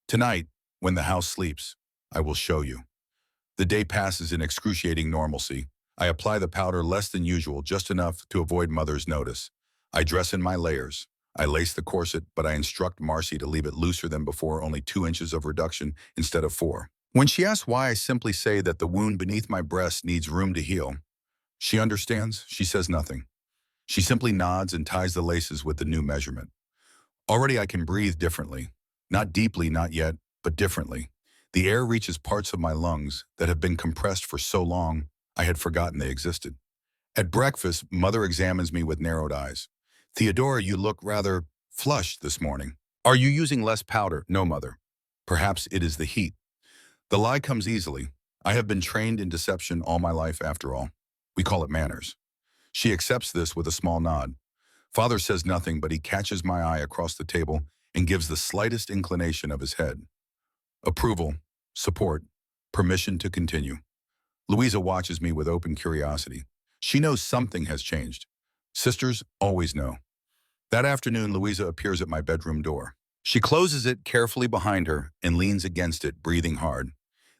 Tonight, when the house sleeps, I will show you. The day passes in excruciating normalcy. I apply the powder less than usual, just enough to avoid Mother's notice. I dress in my layers. I lace the corset, but I instruct Marcy to leave it looser than before, only 2 inches of reduction instead of 4. When she asks why, I simply say that the wound beneath my breast needs room to heal. She understands. She says nothing. She simply nods and ties the laces with the new measurement. Already I can breathe differently. Not deeply, not yet, but differently. The air reaches parts of my lungs that have been compressed for so long I had forgotten they existed. At breakfast, Mother examines me with narrowed eyes. "Theodora, you look rather flushed this morning. Are you using less powder?" "No, Mother. Perhaps it is the heat." The lie comes easily. I have been trained in deception all my life after all. We call it manners. She accepts this with a small nod. Father says nothing, but he catches my eye across the table and gives the slightest inclination of his head. Approval, support, permission to continue. Louisa watches me with open curiosity. She knows something has changed. Sisters always know. That afternoon, Louisa appears at my bedroom door. She closes it carefully behind her and leans against it, breathing hard.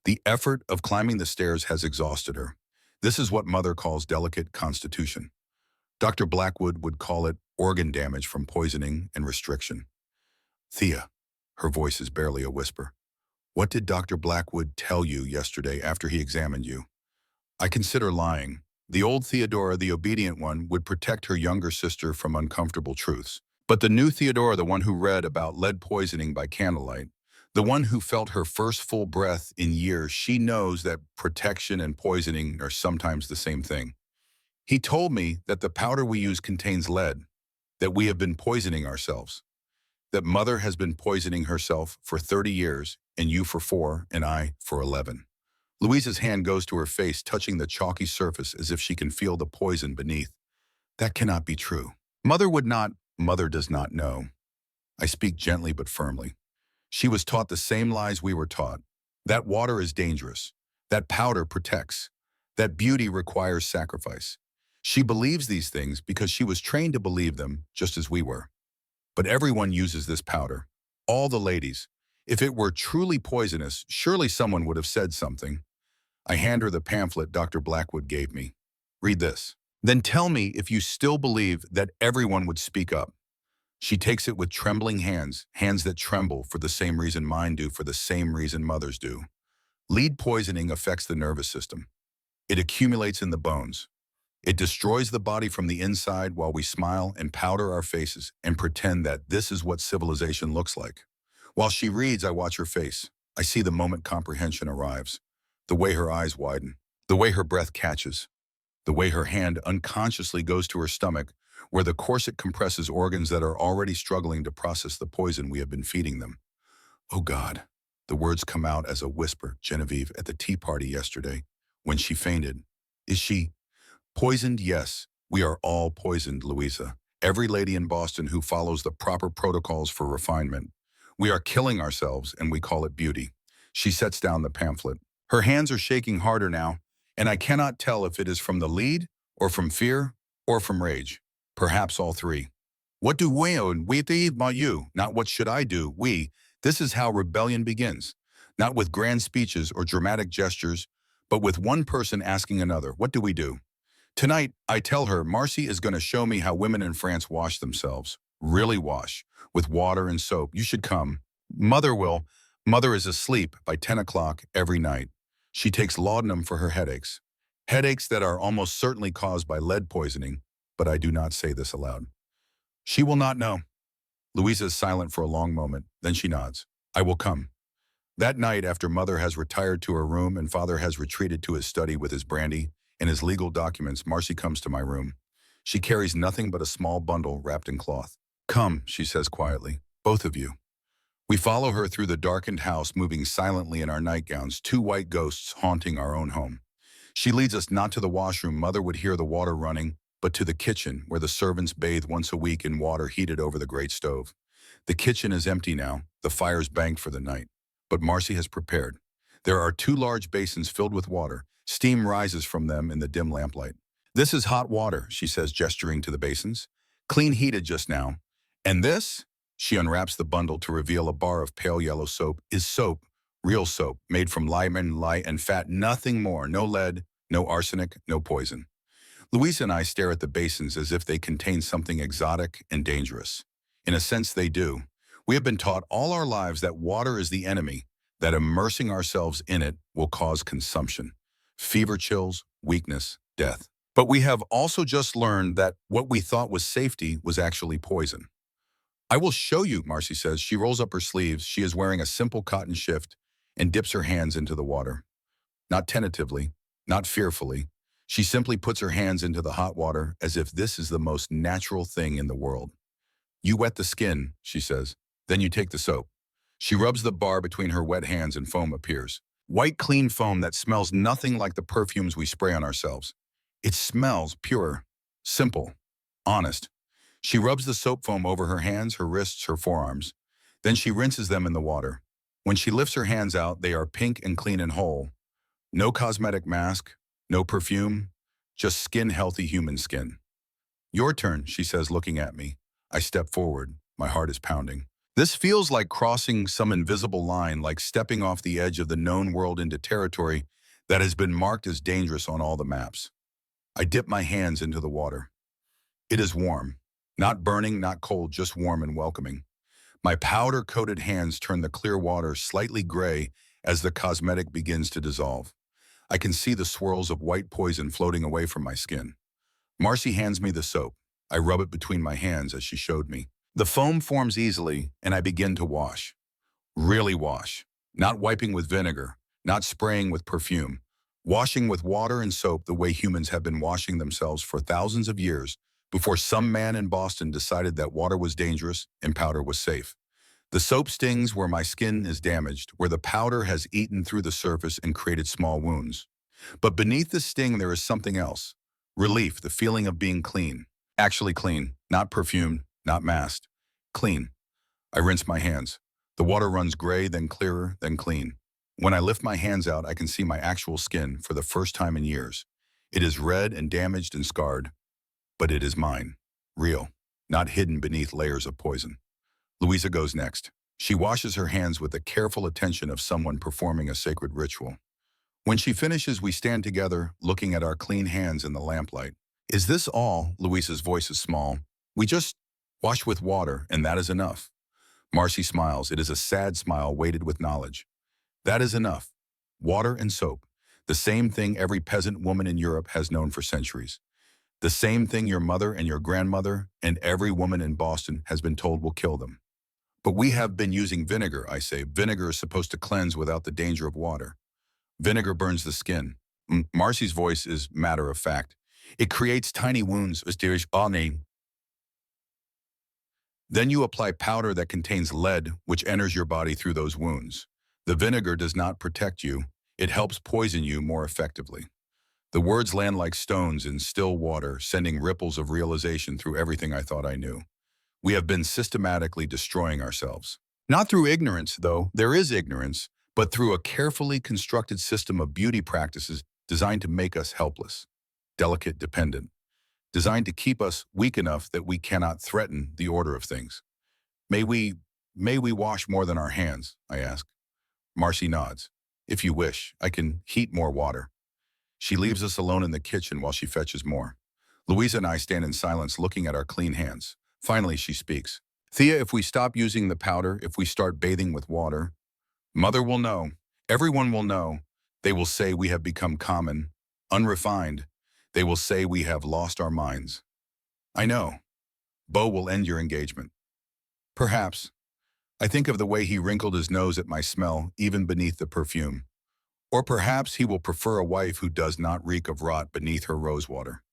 The effort of climbing the stairs has exhausted her. This is what Mother calls delicate constitution. Dr. Blackwood would call it organ damage from poisoning and restriction. "Thea," her voice is barely a whisper, "what did Dr. Blackwood tell you yesterday after he examined you?" I consider lying. The old Theodora, the obedient one, would protect her younger sister from uncomfortable truths. But the new Theodora, the one who read about lead poisoning by candlelight, the one who felt her first full breath in years, she knows that protection and poisoning are sometimes the same thing. "He told me that the powder we use contains lead, that we have been poisoning ourselves, that Mother has been poisoning herself for 30 years, and you for 4, and I for 11. Louisa's hand goes to her face, touching the chalky surface as if she can feel the poison beneath. "That cannot be true. Mother would not." "Mother does not know." I speak gently but firmly. "She was taught the same lies we were taught. That water is dangerous. That powder protects. That beauty requires sacrifice. She believes these things because she was trained to believe them, just as we were. But everyone uses this powder. All the ladies. If it were truly poisonous, surely someone would have said something." I hand her the pamphlet Dr. Blackwood gave me. "Read this. Then tell me if you still believe that everyone would speak up." She takes it with trembling hands, hands that tremble for the same reason mine do, for the same reason Mother's do. Lead poisoning affects the nervous system. It accumulates in the bones. It destroys the body from the inside while we smile and powder our faces and pretend that this is what civilization looks like. While she reads, I watch her face. I see the moment comprehension arrives. The way her eyes widen. The way her breath catches. The way her hand unconsciously goes to her stomach, where the corset compresses organs that are already struggling to process the poison we have been feeding them. "Oh God." The words come out as a whisper. "Genevieve, at the tea party yesterday, when she fainted. Is she poisoned?" "Yes, we are all poisoned, Louisa. Every lady in Boston who follows the proper protocols for refinement. We are killing ourselves, and we call it beauty." She sets down the pamphlet. Her hands are shaking harder now, and I cannot tell if it is from the lead, or from fear, or from rage. Perhaps all three. "What do we own? We about you. Not what should I do? We." This is how rebellion begins. Not with grand speeches or dramatic gestures, but with one person asking another, "What do we do?" Tonight, I tell her Marcy is going to show me how women in France wash themselves. Really wash. With water and soap. You should come. Mother will. Mother is asleep by 10 o'clock every night. She takes laudanum for her headaches. Headaches that are almost certainly caused by lead poisoning, but I do not say this aloud. She will not know. Louisa is silent for a long moment, then she nods. "I will come." That night, after Mother has retired to her room and Father has retreated to his study with his brandy and his legal documents, Marcy comes to my room. She carries nothing but a small bundle wrapped in cloth. "Come," she says quietly, "both of you." We follow her through the darkened house, moving silently in our nightgowns, 2 white ghosts haunting our own home. She leads us not to the washroom, Mother would hear the water running, but to the kitchen, where the servants bathe once a week in water heated over the great stove. The kitchen is empty now, the fire's banked for the night. But Marcy has prepared. There are 2 large basins filled with water. Steam rises from them in the dim lamplight. "This is hot water," she says, gesturing to the basins. "Clean heated just now. And this?" She unwraps the bundle to reveal a bar of pale yellow soap. "Is soap. Real soap, made from lemon, lye, and fat, nothing more. No lead, no arsenic, no poison. Louisa and I stare at the basins as if they contain something exotic and dangerous. In a sense, they do. We have been taught all our lives that water is the enemy, that immersing ourselves in it will cause consumption, fever chills, weakness, death. But we have also just learned that what we thought was safety was actually poison. I will show you, Marcy says. She rolls up her sleeves. She is wearing a simple cotton shift and dips her hands into the water. Not tentatively, not fearfully. She simply puts her hands into the hot water as if this is the most natural thing in the world. You wet the skin, she says. Then you take the soap. She rubs the bar between her wet hands and foam appears. White, clean foam that smells nothing like the perfumes we spray on ourselves. It smells pure, simple, honest. She rubs the soap foam over her hands, her wrists, her forearms. Then she rinses them in the water. When she lifts her hands out, they are pink and clean and whole. No cosmetic mask, no perfume, just skin-healthy human skin. Your turn, she says, looking at me. I step forward. My heart is pounding. This feels like crossing some invisible line, like stepping off the edge of the known world into territory that has been marked as dangerous on all the maps. I dip my hands into the water. It is warm. Not burning, not cold, just warm and welcoming. My powder-coated hands turn the clear water slightly gray as the cosmetic begins to dissolve. I can see the swirls of white poison floating away from my skin. Marcy hands me the soap. I rub it between my hands as she showed me. The foam forms easily, and I begin to wash. Really wash. Not wiping with vinegar, not spraying with perfume. Washing with water and soap the way humans have been washing themselves for thousands of years before some man in Boston decided that water was dangerous and powder was safe. The soap stings where my skin is damaged, where the powder has eaten through the surface and created small wounds. But beneath the sting there is something else. Relief, the feeling of being clean. Actually clean, not perfumed, not masked. Clean. I rinse my hands. The water runs gray, then clearer, then clean. When I lift my hands out, I can see my actual skin for the first time in years. It is red and damaged and scarred, but it is mine. Real, not hidden beneath layers of poison. Louisa goes next. She washes her hands with the careful attention of someone performing a sacred ritual. When she finishes, we stand together, looking at our clean hands in the lamplight. Is this all? Louisa's voice is small. We just wash with water, and that is enough. Marcy smiles. It is a sad smile weighted with knowledge. That is enough. Water and soap. The same thing every peasant woman in Europe has known for centuries. The same thing your mother and your grandmother and every woman in Boston has been told will kill them. But we have been using vinegar, I say. Vinegar is supposed to cleanse without the danger of water. Vinegar burns the skin. Marcy's voice is matter of fact. It creates tiny wounds. Then you apply powder that contains lead, which enters your body through those wounds. The vinegar does not protect you. It helps poison you more effectively. The words land like stones in still water, sending ripples of realization through everything I thought I knew. We have been systematically destroying ourselves. Not through ignorance, though. There is ignorance, but through a carefully constructed system of beauty practices designed to make us helpless, delicate, dependent, designed to keep us weak enough that we cannot threaten the order of things. May we wash more than our hands? I ask. Marcy nods. If you wish, I can heat more water. She leaves us alone in the kitchen while she fetches more. Louisa and I stand in silence looking at our clean hands. Finally, she speaks. Thea, if we stop using the powder, if we start bathing with water, Mother will know. Everyone will know. They will say we have become common, unrefined. They will say we have lost our minds. I know. Beau will end your engagement. Perhaps. I think of the way he wrinkled his nose at my smell, even beneath the perfume. Or perhaps he will prefer a wife who does not reek of rot beneath her rosewater.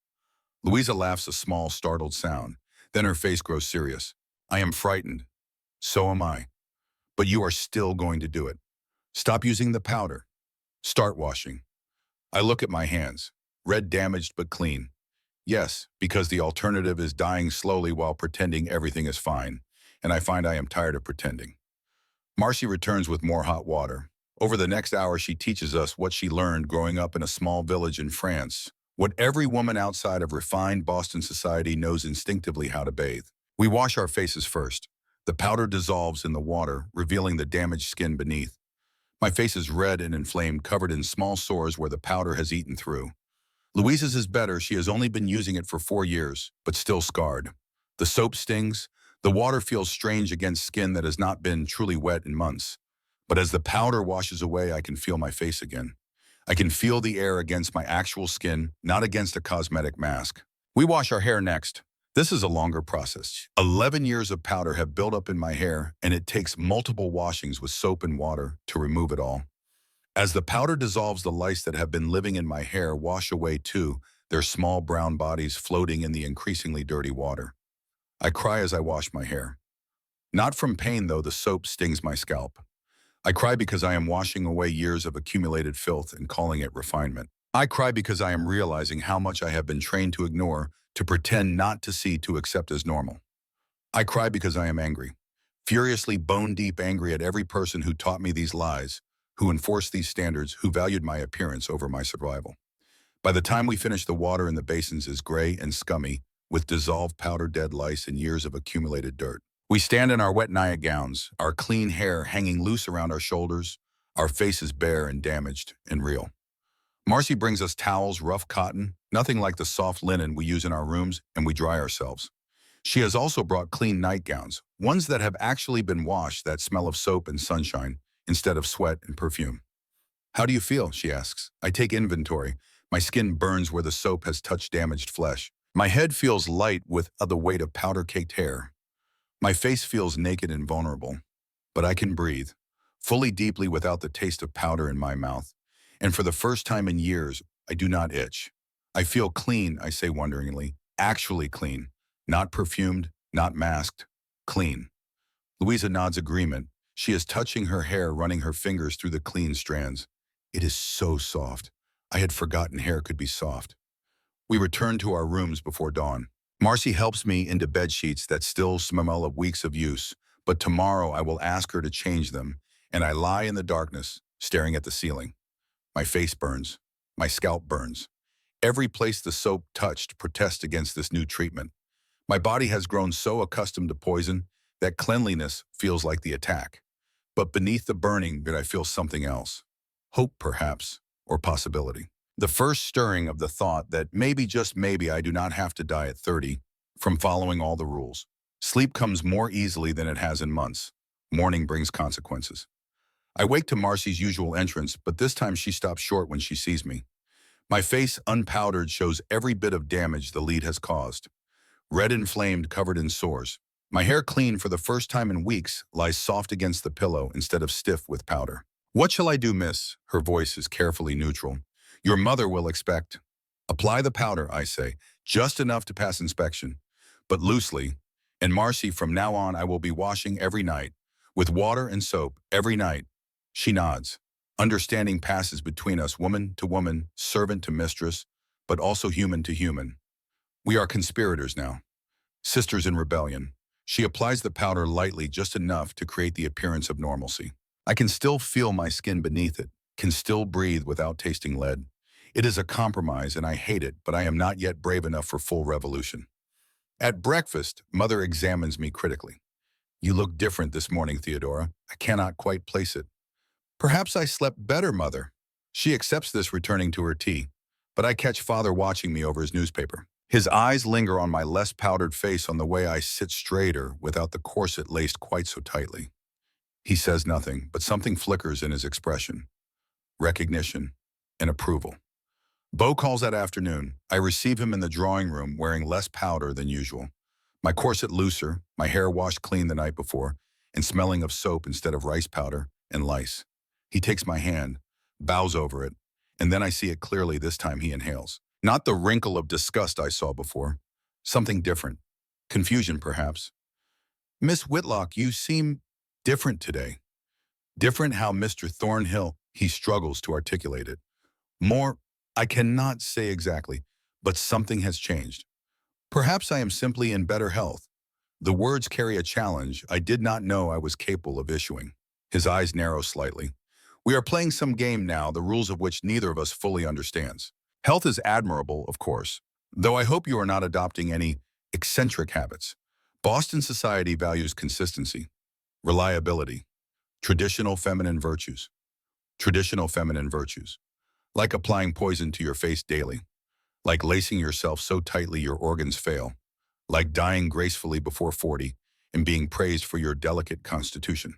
Louisa laughs a small, startled sound. Then her face grows serious. I am frightened. So am I. But you are still going to do it. Stop using the powder. Start washing. I look at my hands. Red, damaged, but clean. Yes, because the alternative is dying slowly while pretending everything is fine. And I find I am tired of pretending. Marcy returns with more hot water. Over the next hour, she teaches us what she learned growing up in a small village in France, what every woman outside of refined Boston society knows instinctively how to bathe. We wash our faces first. The powder dissolves in the water, revealing the damaged skin beneath. My face is red and inflamed, covered in small sores where the powder has eaten through. Louisa's is better. She has only been using it for 4 years, but still scarred. The soap stings. The water feels strange against skin that has not been truly wet in months. But as the powder washes away, I can feel my face again. I can feel the air against my actual skin, not against a cosmetic mask. We wash our hair next. This is a longer process. 11 years of powder have built up in my hair, and it takes multiple washings with soap and water to remove it all. As the powder dissolves, the lice that have been living in my hair wash away too, their small brown bodies floating in the increasingly dirty water. I cry as I wash my hair. Not from pain, though. The soap stings my scalp. I cry because I am washing away years of accumulated filth and calling it refinement. I cry because I am realizing how much I have been trained to ignore, to pretend not to see, to accept as normal. I cry because I am angry, furiously bone-deep angry at every person who taught me these lies, who enforced these standards, who valued my appearance over my survival. By the time we finish, the water in the basins is gray and scummy, with dissolved powder, dead lice, and years of accumulated dirt. We stand in our wet nightgowns, our clean hair hanging loose around our shoulders, our faces bare and damaged and real. Marcy brings us towels, rough cotton, nothing like the soft linen we use in our rooms, and we dry ourselves. She has also brought clean nightgowns, ones that have actually been washed, that smell of soap and sunshine, instead of sweat and perfume. "How do you feel?" she asks. I take inventory. My skin burns where the soap has touched damaged flesh. My head feels light with the weight of powder-caked hair. My face feels naked and vulnerable. But I can breathe, fully, deeply, without the taste of powder in my mouth. And for the first time in years, I do not itch. I feel clean, I say wonderingly. Actually clean. Not perfumed, not masked. Clean. Louisa nods agreement. She is touching her hair, running her fingers through the clean strands. It is so soft. I had forgotten hair could be soft. We return to our rooms before dawn. Marcy helps me into bed sheets that still smell of weeks of use, but tomorrow I will ask her to change them, and I lie in the darkness, staring at the ceiling. My face burns. My scalp burns. Every place the soap touched protests against this new treatment. My body has grown so accustomed to poison that cleanliness feels like the attack. But beneath the burning, I feel something else. Hope, perhaps, or possibility. The first stirring of the thought that maybe, just maybe, I do not have to die at 30 from following all the rules. Sleep comes more easily than it has in months. Morning brings consequences. I wake to Marcy's usual entrance, but this time she stops short when she sees me. My face, unpowdered, shows every bit of damage the lead has caused. Red, inflamed, covered in sores. My hair, clean for the first time in weeks, lies soft against the pillow instead of stiff with powder. "What shall I do, miss?" Her voice is carefully neutral. "Your mother will expect." "Apply the powder," I say, "just enough to pass inspection, but loosely. And Marcy, from now on I will be washing every night, with water and soap, every night." She nods. Understanding passes between us, woman to woman, servant to mistress, but also human to human. We are conspirators now, sisters in rebellion. She applies the powder lightly, just enough to create the appearance of normalcy. I can still feel my skin beneath it, can still breathe without tasting lead. It is a compromise, and I hate it, but I am not yet brave enough for full revolution. At breakfast, Mother examines me critically. "You look different this morning, Theodora. I cannot quite place it." "Perhaps I slept better, Mother." She accepts this, returning to her tea, but I catch Father watching me over his newspaper. His eyes linger on my less powdered face, on the way I sit straighter without the corset laced quite so tightly. He says nothing, but something flickers in his expression. Recognition and approval. Beau calls that afternoon. I receive him in the drawing room, wearing less powder than usual. My corset looser, my hair washed clean the night before, and smelling of soap instead of rice powder and lice. He takes my hand, bows over it, and then I see it clearly. This time he inhales. Not the wrinkle of disgust I saw before. Something different. Confusion, perhaps. "Miss Whitlock, you seem different today." Different how, Mr. Thornhill? He struggles to articulate it. More, I cannot say exactly, but something has changed. Perhaps I am simply in better health. The words carry a challenge I did not know I was capable of issuing. His eyes narrow slightly. "We are playing some game now, the rules of which neither of us fully understands. Health is admirable, of course, though I hope you are not adopting any eccentric habits. Boston society values consistency, reliability, traditional feminine virtues. Traditional feminine virtues, like applying poison to your face daily, like lacing yourself so tightly your organs fail, like dying gracefully before 40 and being praised for your delicate constitution.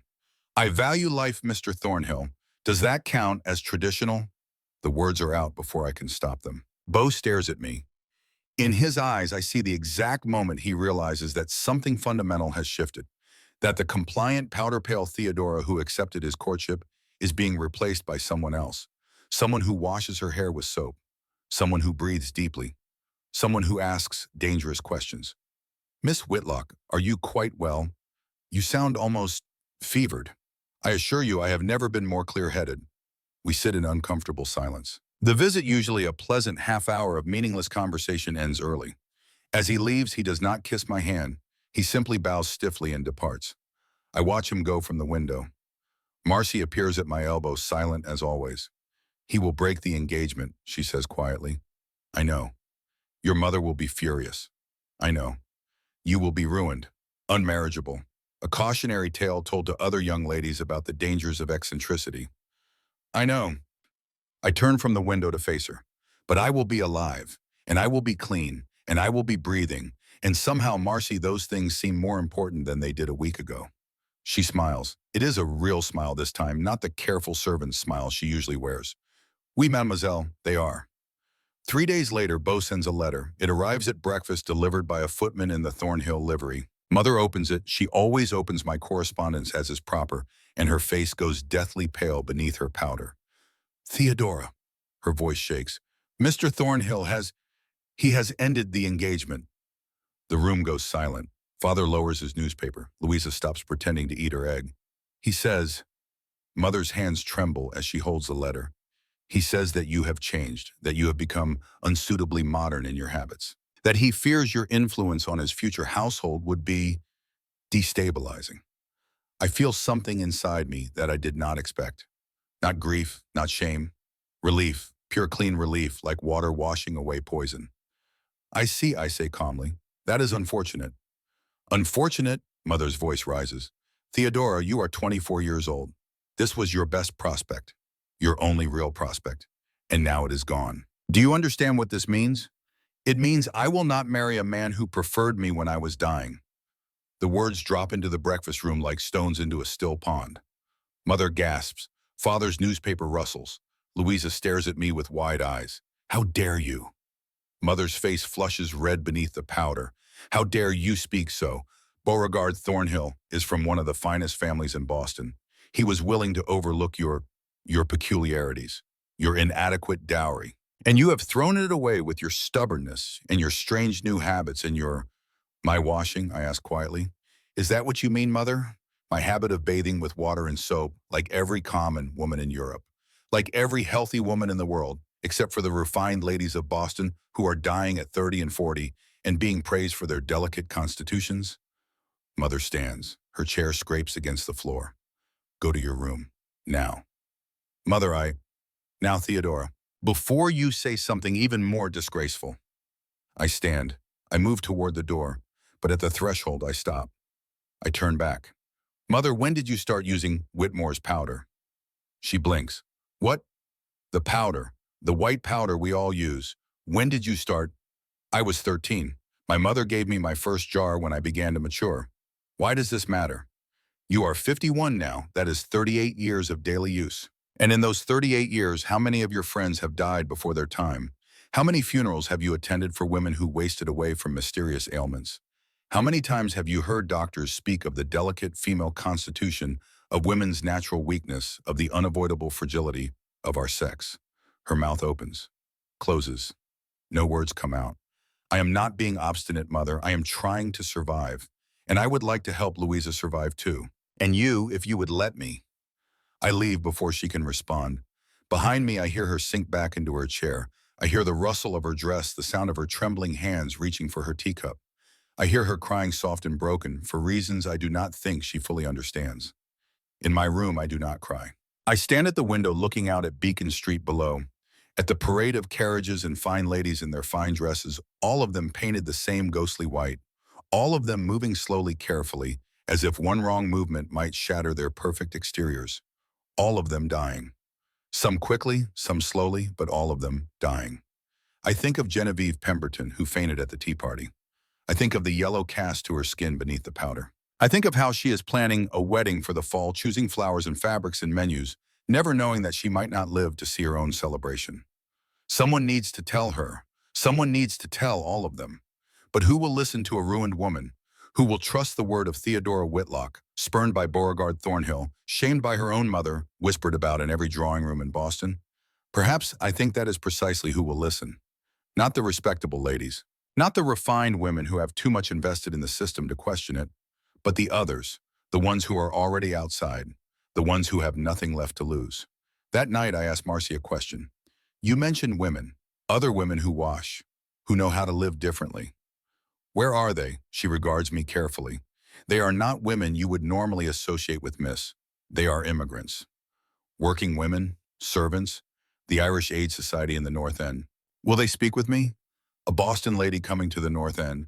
I value life, Mr. Thornhill. Does that count as traditional? The words are out before I can stop them. Bo stares at me. In his eyes, I see the exact moment he realizes that something fundamental has shifted, that the compliant powder-pale Theodora who accepted his courtship is being replaced by someone else, someone who washes her hair with soap, someone who breathes deeply, someone who asks dangerous questions. Miss Whitlock, are you quite well? You sound almost fevered. I assure you I have never been more clear-headed. We sit in uncomfortable silence. The visit, usually a pleasant half hour of meaningless conversation, ends early. As he leaves, he does not kiss my hand. He simply bows stiffly and departs. I watch him go from the window. Marcy appears at my elbow, silent as always. He will break the engagement, she says quietly. I know. Your mother will be furious. I know. You will be ruined, unmarriageable. A cautionary tale told to other young ladies about the dangers of eccentricity. I know. I turn from the window to face her. But I will be alive, and I will be clean, and I will be breathing, and somehow, Marcy, those things seem more important than they did a week ago. She smiles. It is a real smile this time, not the careful servant's smile she usually wears. Oui, mademoiselle, they are. 3 days later, Beau sends a letter. It arrives at breakfast, delivered by a footman in the Thornhill livery. Mother opens it. She always opens my correspondence as is proper, and her face goes deathly pale beneath her powder. Theodora, her voice shakes. Mr. Thornhill he has ended the engagement. The room goes silent. Father lowers his newspaper. Louisa stops pretending to eat her egg. He says, Mother's hands tremble as she holds the letter. He says that you have changed, that you have become unsuitably modern in your habits, that he fears your influence on his future household would be destabilizing. I feel something inside me that I did not expect. Not grief, not shame. Relief, pure clean relief, like water washing away poison. I see, I say calmly. That is unfortunate. Unfortunate, Mother's voice rises. Theodora, you are 24 years old. This was your best prospect, your only real prospect, and now it is gone. Do you understand what this means? It means I will not marry a man who preferred me when I was dying. The words drop into the breakfast room like stones into a still pond. Mother gasps. Father's newspaper rustles. Louisa stares at me with wide eyes. How dare you? Mother's face flushes red beneath the powder. How dare you speak so? Beauregard Thornhill is from one of the finest families in Boston. He was willing to overlook your peculiarities, your inadequate dowry. And you have thrown it away with your stubbornness and your strange new habits and your... My washing, I ask quietly. Is that what you mean, Mother? My habit of bathing with water and soap, like every common woman in Europe. Like every healthy woman in the world, except for the refined ladies of Boston who are dying at 30 and 40 and being praised for their delicate constitutions. Mother stands. Her chair scrapes against the floor. Go to your room. Now. Mother, Now, Theodora, before you say something even more disgraceful. I stand. I move toward the door, but at the threshold I stop. I turn back. Mother, when did you start using Whitmore's powder? She blinks. What? The powder. The white powder we all use. When did you start? I was 13. My mother gave me my first jar when I began to mature. Why does this matter? You are 51 now. That is 38 years of daily use. And in those 38 years, how many of your friends have died before their time? How many funerals have you attended for women who wasted away from mysterious ailments? How many times have you heard doctors speak of the delicate female constitution, of women's natural weakness, of the unavoidable fragility of our sex? Her mouth opens, closes. No words come out. I am not being obstinate, Mother. I am trying to survive. And I would like to help Louisa survive too. And you, if you would let me. I leave before she can respond. Behind me, I hear her sink back into her chair. I hear the rustle of her dress, the sound of her trembling hands reaching for her teacup. I hear her crying soft and broken for reasons I do not think she fully understands. In my room, I do not cry. I stand at the window looking out at Beacon Street below, at the parade of carriages and fine ladies in their fine dresses, all of them painted the same ghostly white, all of them moving slowly, carefully, as if one wrong movement might shatter their perfect exteriors, all of them dying. Some quickly, some slowly, but all of them dying. I think of Genevieve Pemberton, who fainted at the tea party. I think of the yellow cast to her skin beneath the powder. I think of how she is planning a wedding for the fall, choosing flowers and fabrics and menus, never knowing that she might not live to see her own celebration. Someone needs to tell her. Someone needs to tell all of them. But who will listen to a ruined woman? Who will trust the word of Theodora Whitlock, spurned by Beauregard Thornhill, shamed by her own mother, whispered about in every drawing room in Boston? Perhaps I think that is precisely who will listen. Not the respectable ladies, not the refined women who have too much invested in the system to question it, but the others, the ones who are already outside, the ones who have nothing left to lose. That night I asked Marcy a question. You mentioned women, other women who wash, who know how to live differently. Where are they? She regards me carefully. They are not women you would normally associate with Miss. They are immigrants. Working women, servants, the Irish Aid Society in the North End. Will they speak with me? A Boston lady coming to the North End.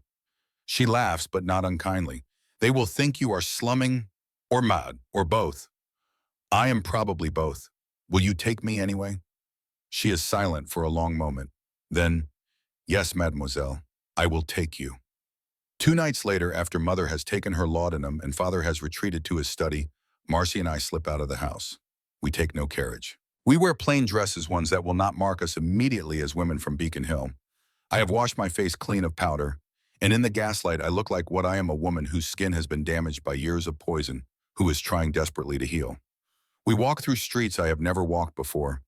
She laughs, but not unkindly. They will think you are slumming or mad, or both. I am probably both. Will you take me anyway? She is silent for a long moment. Then, yes, mademoiselle, I will take you. 2 nights later, after mother has taken her laudanum and father has retreated to his study, Marcy and I slip out of the house. We take no carriage. We wear plain dresses, ones that will not mark us immediately as women from Beacon Hill. I have washed my face clean of powder, and in the gaslight I look like what I am, a woman whose skin has been damaged by years of poison, who is trying desperately to heal. We walk through streets I have never walked before,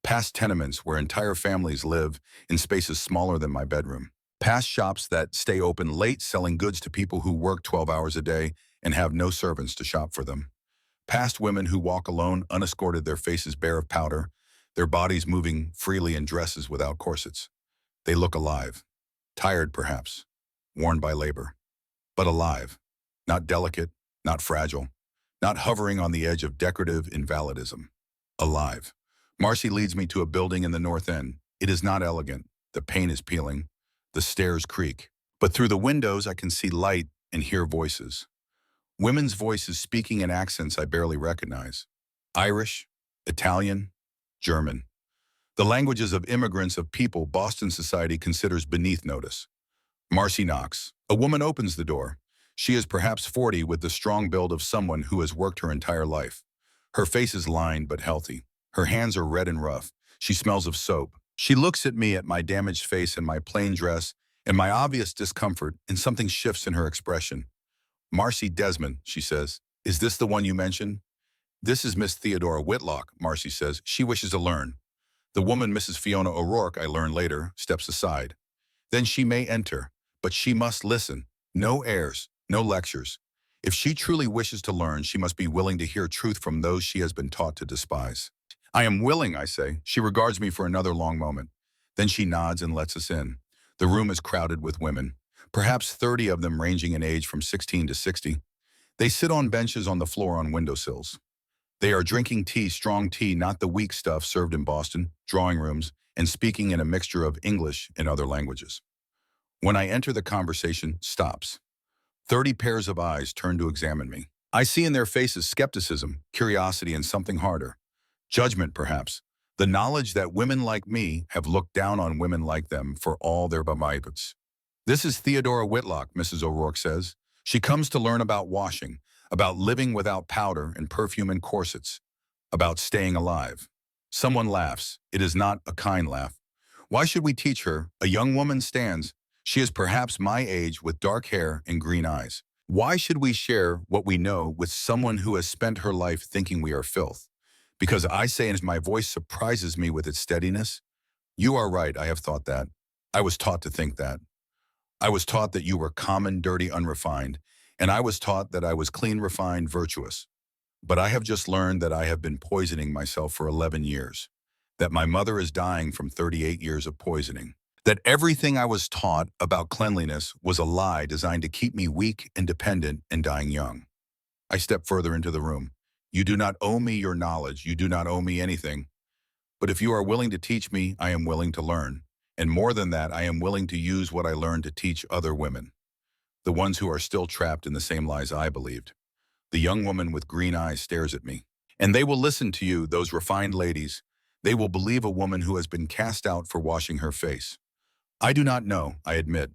past tenements where entire families live in spaces smaller than my bedroom, past shops that stay open late selling goods to people who work 12 hours a day and have no servants to shop for them, past women who walk alone, unescorted, their faces bare of powder, their bodies moving freely in dresses without corsets. They look alive, tired perhaps, worn by labor, but alive, not delicate, not fragile, not hovering on the edge of decorative invalidism. Alive. Marcy leads me to a building in the North End. It is not elegant. The paint is peeling. The stairs creak. But through the windows I can see light and hear voices. Women's voices speaking in accents I barely recognize. Irish, Italian, German. The languages of immigrants, of people Boston society considers beneath notice. Marcy knocks. A woman opens the door. She is perhaps 40, with the strong build of someone who has worked her entire life. Her face is lined but healthy. Her hands are red and rough. She smells of soap. She looks at me, at my damaged face and my plain dress and my obvious discomfort, and something shifts in her expression. Marcy Desmond, she says. Is this the one you mentioned? This is Miss Theodora Whitlock, Marcy says. She wishes to learn. The woman, Mrs. Fiona O'Rourke, I learn later, steps aside. Then she may enter, but she must listen. No airs, no lectures. If she truly wishes to learn, she must be willing to hear truth from those she has been taught to despise. I am willing, I say. She regards me for another long moment. Then she nods and lets us in. The room is crowded with women, perhaps 30 of them, ranging in age from 16 to 60. They sit on benches on the floor on windowsills. They are drinking tea, strong tea, not the weak stuff served in Boston drawing rooms, and speaking in a mixture of English and other languages. When I enter, the conversation stops. 30 pairs of eyes turn to examine me. I see in their faces skepticism, curiosity, and something harder. Judgment, perhaps. The knowledge that women like me have looked down on women like them for all their bemights. This is Theodora Whitlock, Mrs. O'Rourke says. She comes to learn about washing, about living without powder and perfume and corsets, about staying alive. Someone laughs. It is not a kind laugh. Why should we teach her? A young woman stands. She is perhaps my age, with dark hair and green eyes. Why should we share what we know with someone who has spent her life thinking we are filth? Because I say, and my voice surprises me with its steadiness, you are right, I have thought that. I was taught to think that. I was taught that you were common, dirty, unrefined, and I was taught that I was clean, refined, virtuous. But I have just learned that I have been poisoning myself for 11 years, that my mother is dying from 38 years of poisoning, that everything I was taught about cleanliness was a lie designed to keep me weak and dependent and dying young. I step further into the room. You do not owe me your knowledge. You do not owe me anything. But if you are willing to teach me, I am willing to learn. And more than that, I am willing to use what I learned to teach other women, the ones who are still trapped in the same lies I believed. The young woman with green eyes stares at me. And they will listen to you, those refined ladies. They will believe a woman who has been cast out for washing her face. I do not know, I admit,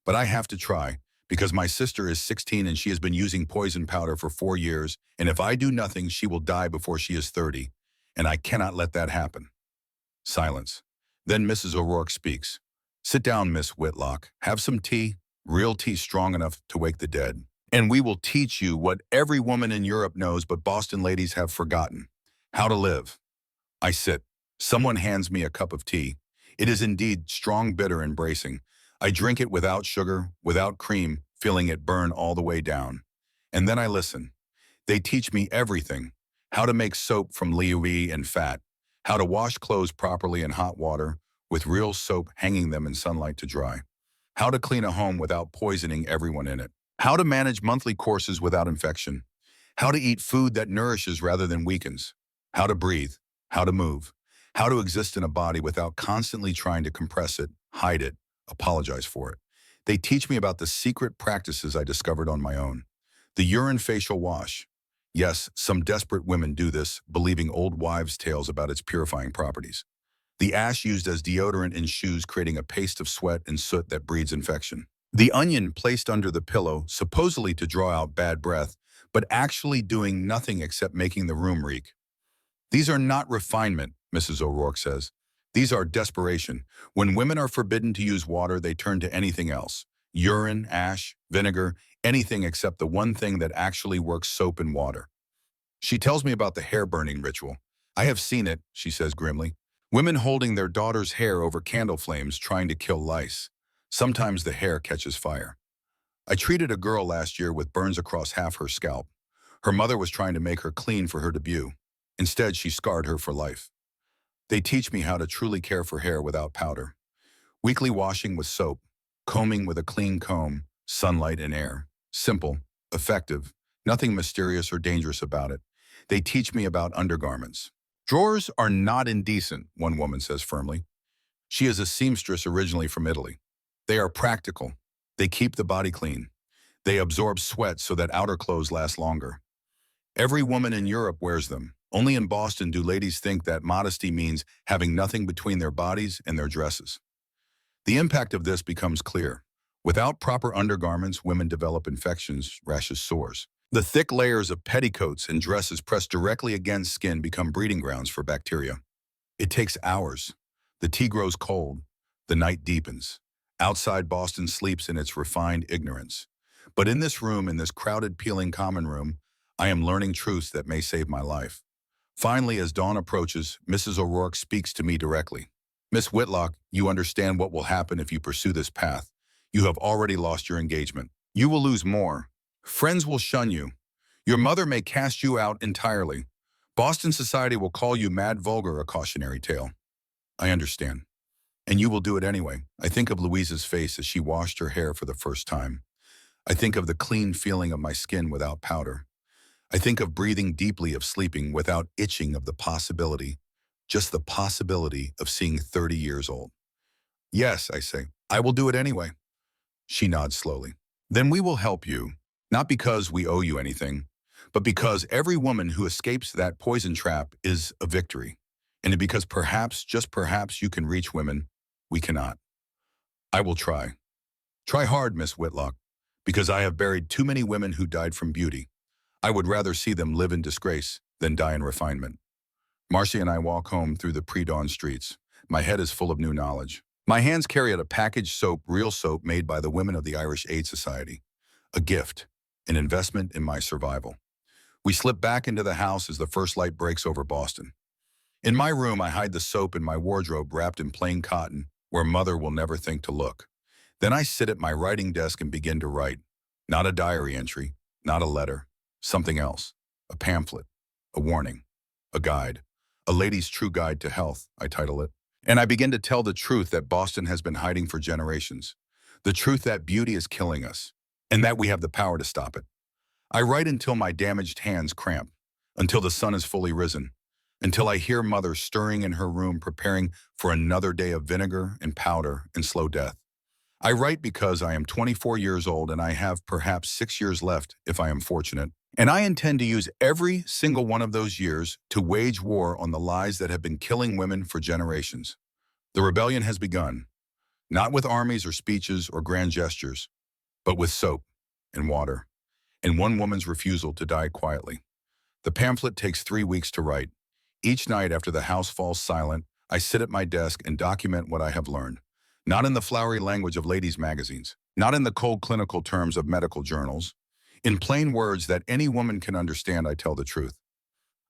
but I have to try, because my sister is 16 and she has been using poison powder for 4 years, and if I do nothing, she will die before she is 30, and I cannot let that happen. Silence. Then Mrs. O'Rourke speaks. Sit down, Miss Whitlock. Have some tea, real tea strong enough to wake the dead. And we will teach you what every woman in Europe knows but Boston ladies have forgotten. How to live. I sit. Someone hands me a cup of tea. It is indeed strong, bitter, and bracing. I drink it without sugar, without cream, feeling it burn all the way down. And then I listen. They teach me everything. How to make soap from leavery and fat. How to wash clothes properly in hot water, with real soap hanging them in sunlight to dry. How to clean a home without poisoning everyone in it. How to manage monthly courses without infection. How to eat food that nourishes rather than weakens. How to breathe. How to move. How to exist in a body without constantly trying to compress it, hide it, apologize for it. They teach me about the secret practices I discovered on my own. The urine facial wash. Yes, some desperate women do this, believing old wives' tales about its purifying properties. The ash used as deodorant in shoes, creating a paste of sweat and soot that breeds infection. The onion placed under the pillow, supposedly to draw out bad breath, but actually doing nothing except making the room reek. These are not refinement, Mrs. O'Rourke says. These are desperation. When women are forbidden to use water, they turn to anything else. Urine, ash, vinegar, anything except the one thing that actually works: soap and water. She tells me about the hair burning ritual. I have seen it, she says grimly. Women holding their daughter's hair over candle flames trying to kill lice. Sometimes the hair catches fire. I treated a girl last year with burns across half her scalp. Her mother was trying to make her clean for her debut. Instead, she scarred her for life. They teach me how to truly care for hair without powder. Weekly washing with soap, combing with a clean comb, sunlight and air. Simple, effective, nothing mysterious or dangerous about it. They teach me about undergarments. Drawers are not indecent, one woman says firmly. She is a seamstress originally from Italy. They are practical. They keep the body clean. They absorb sweat so that outer clothes last longer. Every woman in Europe wears them. Only in Boston do ladies think that modesty means having nothing between their bodies and their dresses. The impact of this becomes clear. Without proper undergarments, women develop infections, rashes, sores. The thick layers of petticoats and dresses pressed directly against skin become breeding grounds for bacteria. It takes hours. The tea grows cold. The night deepens. Outside, Boston sleeps in its refined ignorance. But in this room, in this crowded, peeling common room, I am learning truths that may save my life. Finally, as dawn approaches, Mrs. O'Rourke speaks to me directly. Miss Whitlock, you understand what will happen if you pursue this path. You have already lost your engagement. You will lose more. Friends will shun you. Your mother may cast you out entirely. Boston society will call you mad, vulgar, a cautionary tale. I understand. And you will do it anyway. I think of Louisa's face as she washed her hair for the first time. I think of the clean feeling of my skin without powder. I think of breathing deeply, of sleeping without itching, of the possibility, just the possibility of seeing 30 years old. Yes, I say, I will do it anyway. She nods slowly. Then we will help you, not because we owe you anything, but because every woman who escapes that poison trap is a victory. And because perhaps, just perhaps, you can reach women we cannot. I will try. Try hard, Miss Whitlock, because I have buried too many women who died from beauty. I would rather see them live in disgrace than die in refinement. Marcy and I walk home through the pre-dawn streets. My head is full of new knowledge. My hands carry out a packaged soap, real soap made by the women of the Irish Aid Society. A gift, an investment in my survival. We slip back into the house as the first light breaks over Boston. In my room, I hide the soap in my wardrobe wrapped in plain cotton, where Mother will never think to look. Then I sit at my writing desk and begin to write. Not a diary entry, not a letter, something else. A pamphlet, a warning, a guide. A Lady's True Guide to Health, I title it. And I begin to tell the truth that Boston has been hiding for generations. The truth that beauty is killing us, and that we have the power to stop it. I write until my damaged hands cramp, until the sun is fully risen, until I hear Mother stirring in her room preparing for another day of vinegar and powder and slow death. I write because I am 24 years old and I have perhaps 6 years left if I am fortunate. And I intend to use every single one of those years to wage war on the lies that have been killing women for generations. The rebellion has begun, not with armies or speeches or grand gestures, but with soap and water, and one woman's refusal to die quietly. The pamphlet takes 3 weeks to write. Each night after the house falls silent, I sit at my desk and document what I have learned. Not in the flowery language of ladies' magazines, not in the cold clinical terms of medical journals. In plain words that any woman can understand, I tell the truth.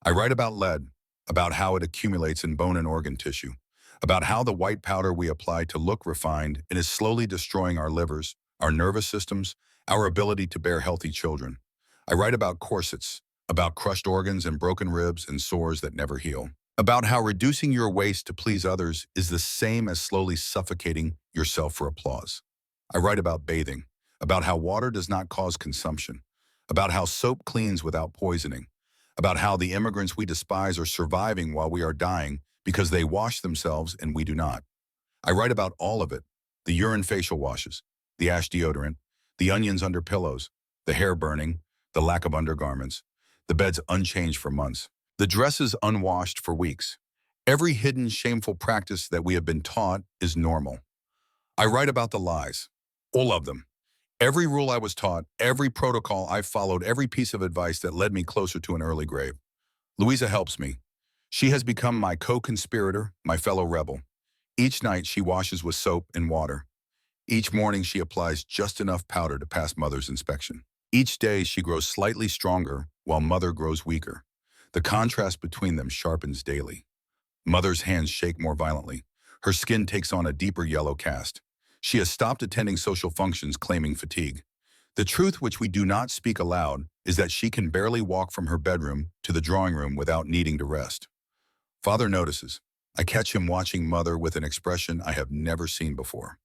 I write about lead, about how it accumulates in bone and organ tissue, about how the white powder we apply to look refined and is slowly destroying our livers, our nervous systems, our ability to bear healthy children. I write about corsets, about crushed organs and broken ribs and sores that never heal, about how reducing your waist to please others is the same as slowly suffocating yourself for applause. I write about bathing, about how water does not cause consumption, about how soap cleans without poisoning, about how the immigrants we despise are surviving while we are dying because they wash themselves and we do not. I write about all of it: the urine facial washes, the ash deodorant, the onions under pillows, the hair burning, the lack of undergarments, the beds unchanged for months, the dresses unwashed for weeks. Every hidden, shameful practice that we have been taught is normal. I write about the lies, all of them. Every rule I was taught, every protocol I followed, every piece of advice that led me closer to an early grave. Louisa helps me. She has become my co-conspirator, my fellow rebel. Each night she washes with soap and water. Each morning she applies just enough powder to pass Mother's inspection. Each day she grows slightly stronger while Mother grows weaker. The contrast between them sharpens daily. Mother's hands shake more violently. Her skin takes on a deeper yellow cast. She has stopped attending social functions claiming fatigue. The truth which we do not speak aloud is that she can barely walk from her bedroom to the drawing room without needing to rest. Father notices. I catch him watching Mother with an expression I have never seen before.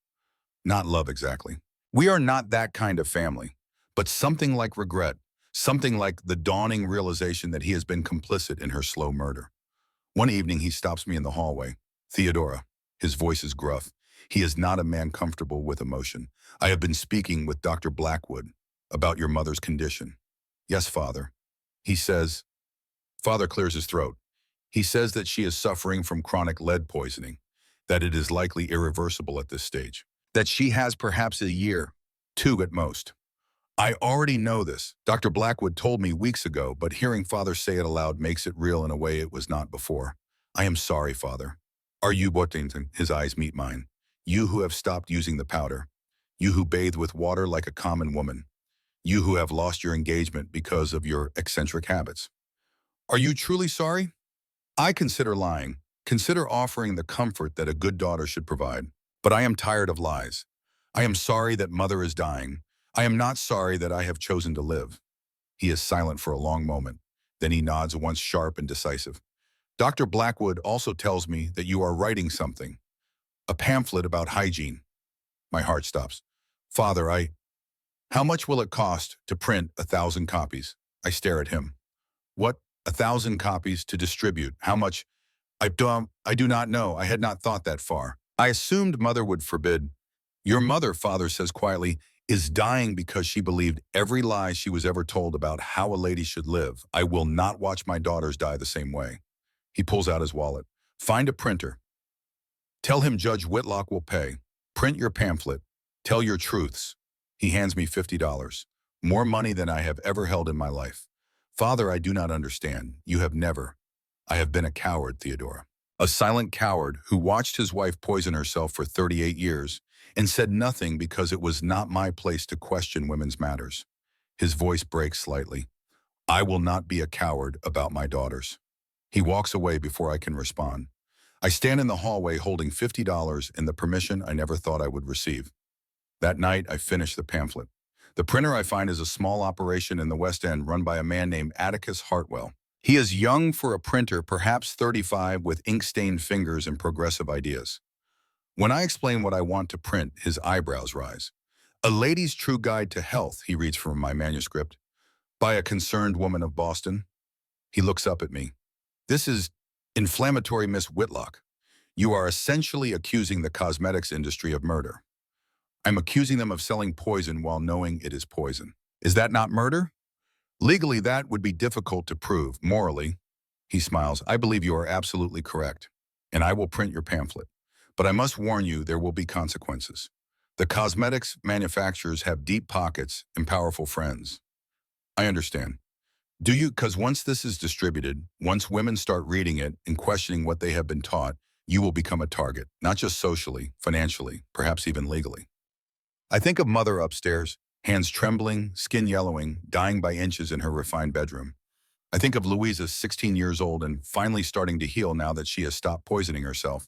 Not love exactly. We are not that kind of family, but something like regret, something like the dawning realization that he has been complicit in her slow murder. One evening he stops me in the hallway. Theodora. His voice is gruff. He is not a man comfortable with emotion. I have been speaking with Dr. Blackwood about your mother's condition. Yes, Father. He says. Father clears his throat. He says that she is suffering from chronic lead poisoning, that it is likely irreversible at this stage, that she has perhaps a year, 2 at most. I already know this. Dr. Blackwood told me weeks ago, but hearing Father say it aloud makes it real in a way it was not before. I am sorry, Father. Are you Botington? His eyes meet mine. You who have stopped using the powder. You who bathe with water like a common woman. You who have lost your engagement because of your eccentric habits. Are you truly sorry? I consider lying, consider offering the comfort that a good daughter should provide. But I am tired of lies. I am sorry that Mother is dying. I am not sorry that I have chosen to live. He is silent for a long moment. Then he nods, once sharp and decisive. Dr. Blackwood also tells me that you are writing something. A pamphlet about hygiene. My heart stops. Father, How much will it cost to print 1,000 copies? I stare at him. What? 1,000 copies to distribute? How much? I do not know. I had not thought that far. I assumed Mother would forbid. Your mother, Father says quietly, is dying because she believed every lie she was ever told about how a lady should live. I will not watch my daughters die the same way. He pulls out his wallet. Find a printer. Tell him Judge Whitlock will pay. Print your pamphlet. Tell your truths. He hands me $50. More money than I have ever held in my life. Father, I do not understand. You have never. I have been a coward, Theodora. A silent coward who watched his wife poison herself for 38 years and said nothing because it was not my place to question women's matters. His voice breaks slightly. I will not be a coward about my daughters. He walks away before I can respond. I stand in the hallway holding $50 and the permission I never thought I would receive. That night, I finish the pamphlet. The printer I find is a small operation in the West End run by a man named Atticus Hartwell. He is young for a printer, perhaps 35, with ink-stained fingers and progressive ideas. When I explain what I want to print, his eyebrows rise. A Lady's True Guide to Health, he reads from my manuscript, by a concerned woman of Boston. He looks up at me. This is inflammatory, Miss Whitlock. You are essentially accusing the cosmetics industry of murder. I'm accusing them of selling poison while knowing it is poison. Is that not murder? Legally, that would be difficult to prove. Morally, he smiles, I believe you are absolutely correct, and I will print your pamphlet. But I must warn you, there will be consequences. The cosmetics manufacturers have deep pockets and powerful friends. I understand. Do you? Because once this is distributed, once women start reading it and questioning what they have been taught, you will become a target, not just socially, financially, perhaps even legally. I think of Mother upstairs, hands trembling, skin yellowing, dying by inches in her refined bedroom. I think of Louisa, 16 years old and finally starting to heal now that she has stopped poisoning herself.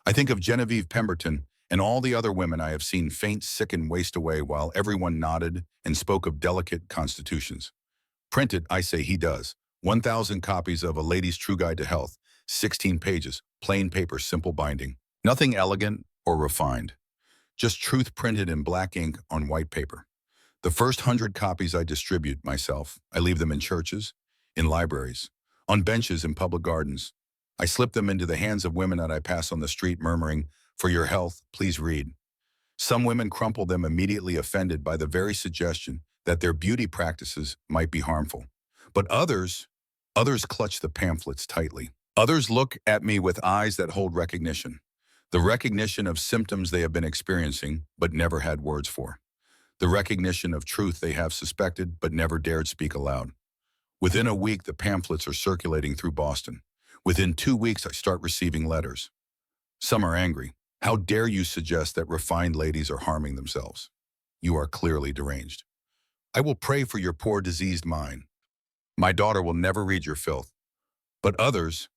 I think of Genevieve Pemberton and all the other women I have seen faint, sick, and waste away while everyone nodded and spoke of delicate constitutions. Print it, I say he does. 1,000 copies of A Lady's True Guide to Health, 16 pages, plain paper, simple binding. Nothing elegant or refined. Just truth printed in black ink on white paper. The first 100 copies I distribute myself. I leave them in churches, in libraries, on benches in public gardens. I slip them into the hands of women that I pass on the street murmuring, for your health, please read. Some women crumple them immediately offended by the very suggestion that their beauty practices might be harmful. But others clutch the pamphlets tightly. Others look at me with eyes that hold recognition. The recognition of symptoms they have been experiencing but never had words for. The recognition of truth they have suspected but never dared speak aloud. Within a week, the pamphlets are circulating through Boston. Within 2 weeks, I start receiving letters. Some are angry. How dare you suggest that refined ladies are harming themselves? You are clearly deranged. I will pray for your poor diseased mind. My daughter will never read your filth. But others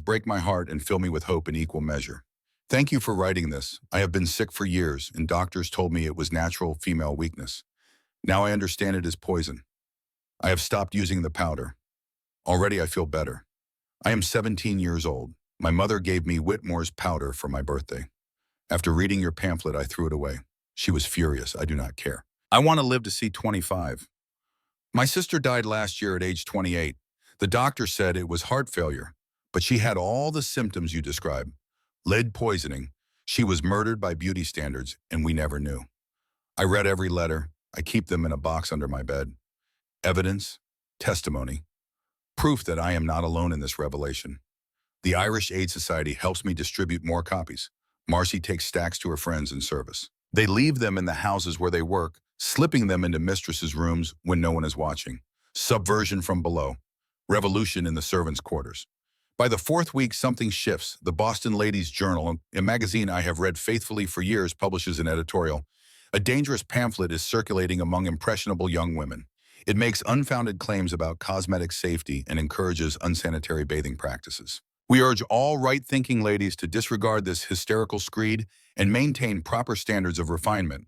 break my heart and fill me with hope in equal measure. Thank you for writing this. I have been sick for years, and doctors told me it was natural female weakness. Now I understand it is poison. I have stopped using the powder. Already I feel better. I am 17 years old. My mother gave me Whitmore's powder for my birthday. After reading your pamphlet, I threw it away. She was furious. I do not care. I want to live to see 25. My sister died last year at age 28. The doctor said it was heart failure, but she had all the symptoms you describe. Lead poisoning. She was murdered by beauty standards, and we never knew. I read every letter. I keep them in a box under my bed. Evidence, testimony, proof that I am not alone in this revelation. The Irish Aid Society helps me distribute more copies. Marcy takes stacks to her friends in service. They leave them in the houses where they work, slipping them into mistresses' rooms when no one is watching. Subversion from below. Revolution in the servants' quarters. By the 4th week, something shifts. The Boston Ladies Journal, a magazine I have read faithfully for years, publishes an editorial. A dangerous pamphlet is circulating among impressionable young women. It makes unfounded claims about cosmetic safety and encourages unsanitary bathing practices. We urge all right-thinking ladies to disregard this hysterical screed and maintain proper standards of refinement.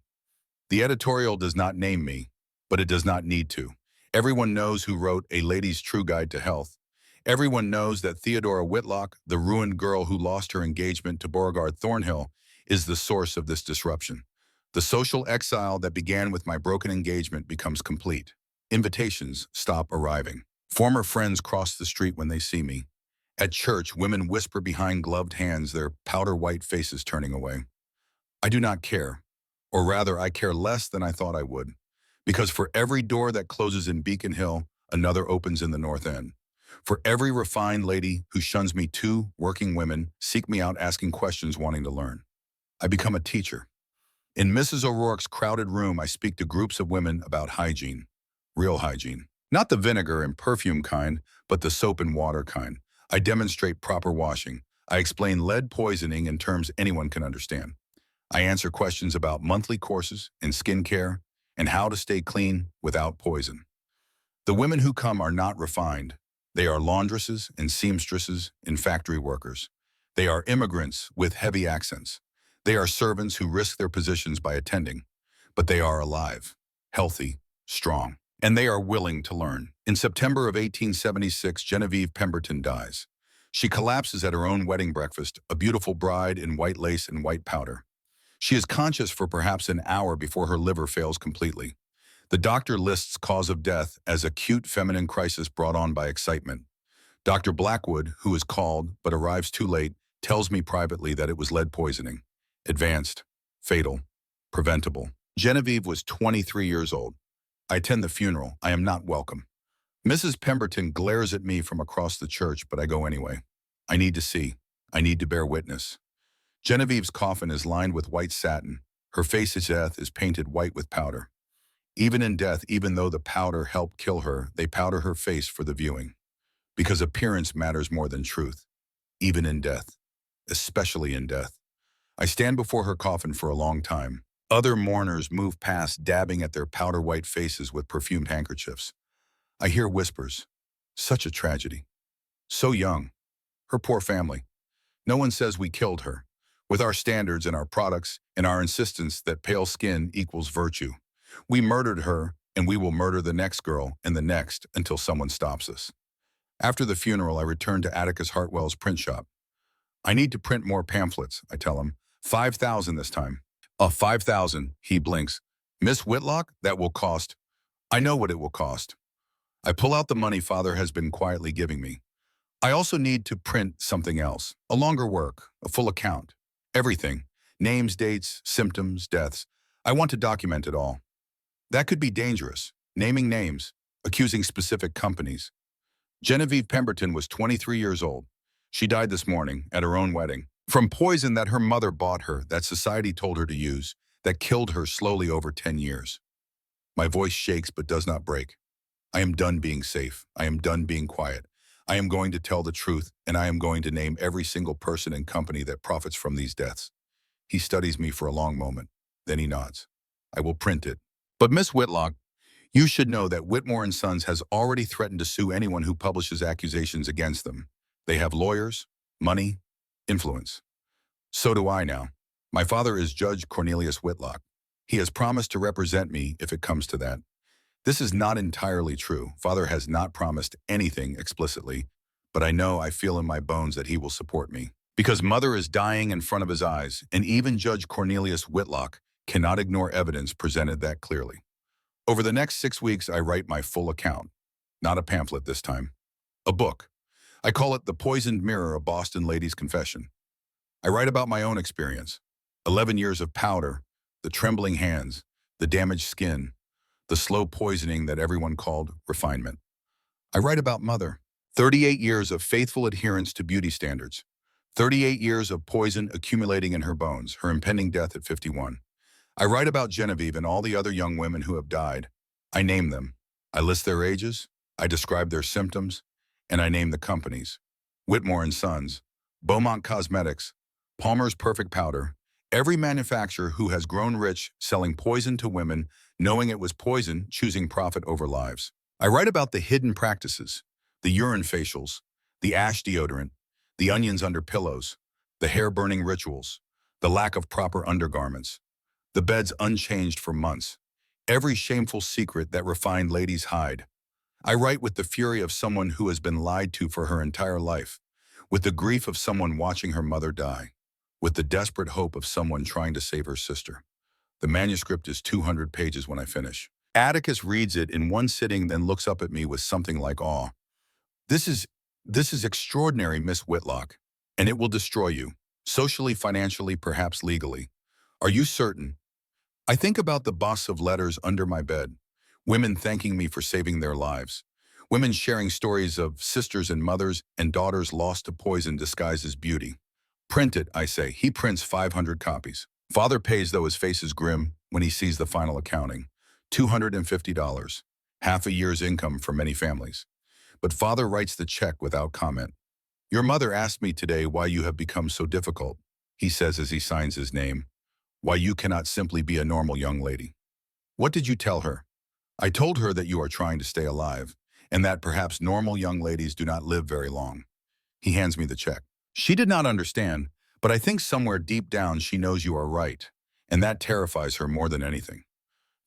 The editorial does not name me, but it does not need to. Everyone knows who wrote A Lady's True Guide to Health. Everyone knows that Theodora Whitlock, the ruined girl who lost her engagement to Beauregard Thornhill, is the source of this disruption. The social exile that began with my broken engagement becomes complete. Invitations stop arriving. Former friends cross the street when they see me. At church, women whisper behind gloved hands, their powder-white faces turning away. I do not care, or rather, I care less than I thought I would, because for every door that closes in Beacon Hill, another opens in the North End. For every refined lady who shuns me, 2 working women seek me out asking questions, wanting to learn. I become a teacher. In Mrs. O'Rourke's crowded room, I speak to groups of women about hygiene, real hygiene. Not the vinegar and perfume kind, but the soap and water kind. I demonstrate proper washing. I explain lead poisoning in terms anyone can understand. I answer questions about monthly courses and skincare and how to stay clean without poison. The women who come are not refined. They are laundresses and seamstresses and factory workers. They are immigrants with heavy accents. They are servants who risk their positions by attending, but they are alive, healthy, strong, and they are willing to learn. In September of 1876, Genevieve Pemberton dies. She collapses at her own wedding breakfast, a beautiful bride in white lace and white powder. She is conscious for perhaps an hour before her liver fails completely. The doctor lists cause of death as acute feminine crisis brought on by excitement. Dr. Blackwood, who is called but arrives too late, tells me privately that it was lead poisoning. Advanced, fatal, preventable. Genevieve was 23 years old. I attend the funeral. I am not welcome. Mrs. Pemberton glares at me from across the church, but I go anyway. I need to see. I need to bear witness. Genevieve's coffin is lined with white satin. Her face at death is painted white with powder. Even in death, even though the powder helped kill her, they powder her face for the viewing. Because appearance matters more than truth. Even in death. Especially in death. I stand before her coffin for a long time. Other mourners move past, dabbing at their powder-white faces with perfumed handkerchiefs. I hear whispers. Such a tragedy. So young. Her poor family. No one says we killed her. With our standards and our products and our insistence that pale skin equals virtue. We murdered her, and we will murder the next girl and the next until someone stops us. After the funeral, I return to Atticus Hartwell's print shop. I need to print more pamphlets, I tell him. 5,000 this time. 5,000, he blinks. Miss Whitlock, that will cost. I know what it will cost. I pull out the money Father has been quietly giving me. I also need to print something else. A longer work, a full account. Everything. Names, dates, symptoms, deaths. I want to document it all. That could be dangerous. Naming names, accusing specific companies. Genevieve Pemberton was 23 years old. She died this morning at her own wedding. From poison that her mother bought her, that society told her to use, that killed her slowly over 10 years. My voice shakes but does not break. I am done being safe. I am done being quiet. I am going to tell the truth, and I am going to name every single person and company that profits from these deaths. He studies me for a long moment. Then he nods. I will print it. But Miss Whitlock, you should know that Whitmore and Sons has already threatened to sue anyone who publishes accusations against them. They have lawyers, money, influence. So do I now. My father is Judge Cornelius Whitlock. He has promised to represent me if it comes to that. This is not entirely true. Father has not promised anything explicitly, but I feel in my bones that he will support me. Because Mother is dying in front of his eyes, and even Judge Cornelius Whitlock cannot ignore evidence presented that clearly. Over the next 6 weeks, I write my full account. Not a pamphlet this time. A book. I call it The Poisoned Mirror, a Boston Lady's Confession. I write about my own experience. 11 years of powder, the trembling hands, the damaged skin, the slow poisoning that everyone called refinement. I write about Mother. 38 years of faithful adherence to beauty standards. 38 years of poison accumulating in her bones, her impending death at 51. I write about Genevieve and all the other young women who have died. I name them. I list their ages. I describe their symptoms. And I name the companies. Whitmore and Sons, Beaumont Cosmetics, Palmer's Perfect Powder, every manufacturer who has grown rich selling poison to women, knowing it was poison, choosing profit over lives. I write about the hidden practices, the urine facials, the ash deodorant, the onions under pillows, the hair-burning rituals, the lack of proper undergarments, the beds unchanged for months, every shameful secret that refined ladies hide. I write with the fury of someone who has been lied to for her entire life, with the grief of someone watching her mother die, with the desperate hope of someone trying to save her sister. The manuscript is 200 pages when I finish. Atticus reads it in one sitting, then looks up at me with something like awe. This is extraordinary, Miss Whitlock, and it will destroy you, socially, financially, perhaps legally. Are you certain? I think about the box of letters under my bed, women thanking me for saving their lives, women sharing stories of sisters and mothers and daughters lost to poison disguised as beauty. Print it, I say. He prints 500 copies. Father pays, though his face is grim when he sees the final accounting. $250, half a year's income for many families. But Father writes the check without comment. Your mother asked me today why you have become so difficult, he says as he signs his name. Why you cannot simply be a normal young lady. What did you tell her? I told her that you are trying to stay alive, and that perhaps normal young ladies do not live very long. He hands me the check. She did not understand, but I think somewhere deep down she knows you are right, and that terrifies her more than anything.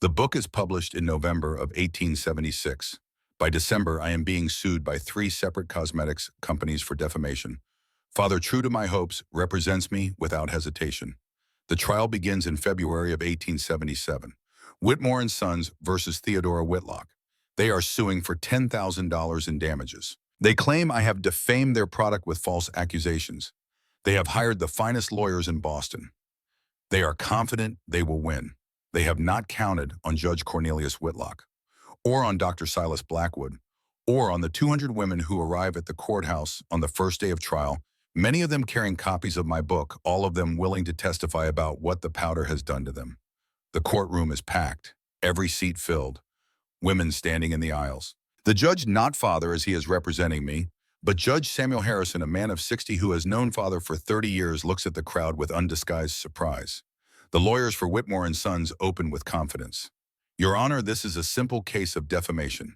The book is published in November of 1876. By December, I am being sued by 3 separate cosmetics companies for defamation. Father, true to my hopes, represents me without hesitation. The trial begins in February of 1877. Whitmore and Sons versus Theodora Whitlock. They are suing for $10,000 in damages. They claim I have defamed their product with false accusations. They have hired the finest lawyers in Boston. They are confident they will win. They have not counted on Judge Cornelius Whitlock, or on Dr. Silas Blackwood, Or on the 200 women who arrive at the courthouse on the first day of trial, many of them carrying copies of my book, all of them willing to testify about what the powder has done to them. The courtroom is packed, every seat filled, women standing in the aisles. The judge, not Father as he is representing me, but Judge Samuel Harrison, a man of 60 who has known Father for 30 years, looks at the crowd with undisguised surprise. The lawyers for Whitmore and Sons open with confidence. Your Honor, this is a simple case of defamation.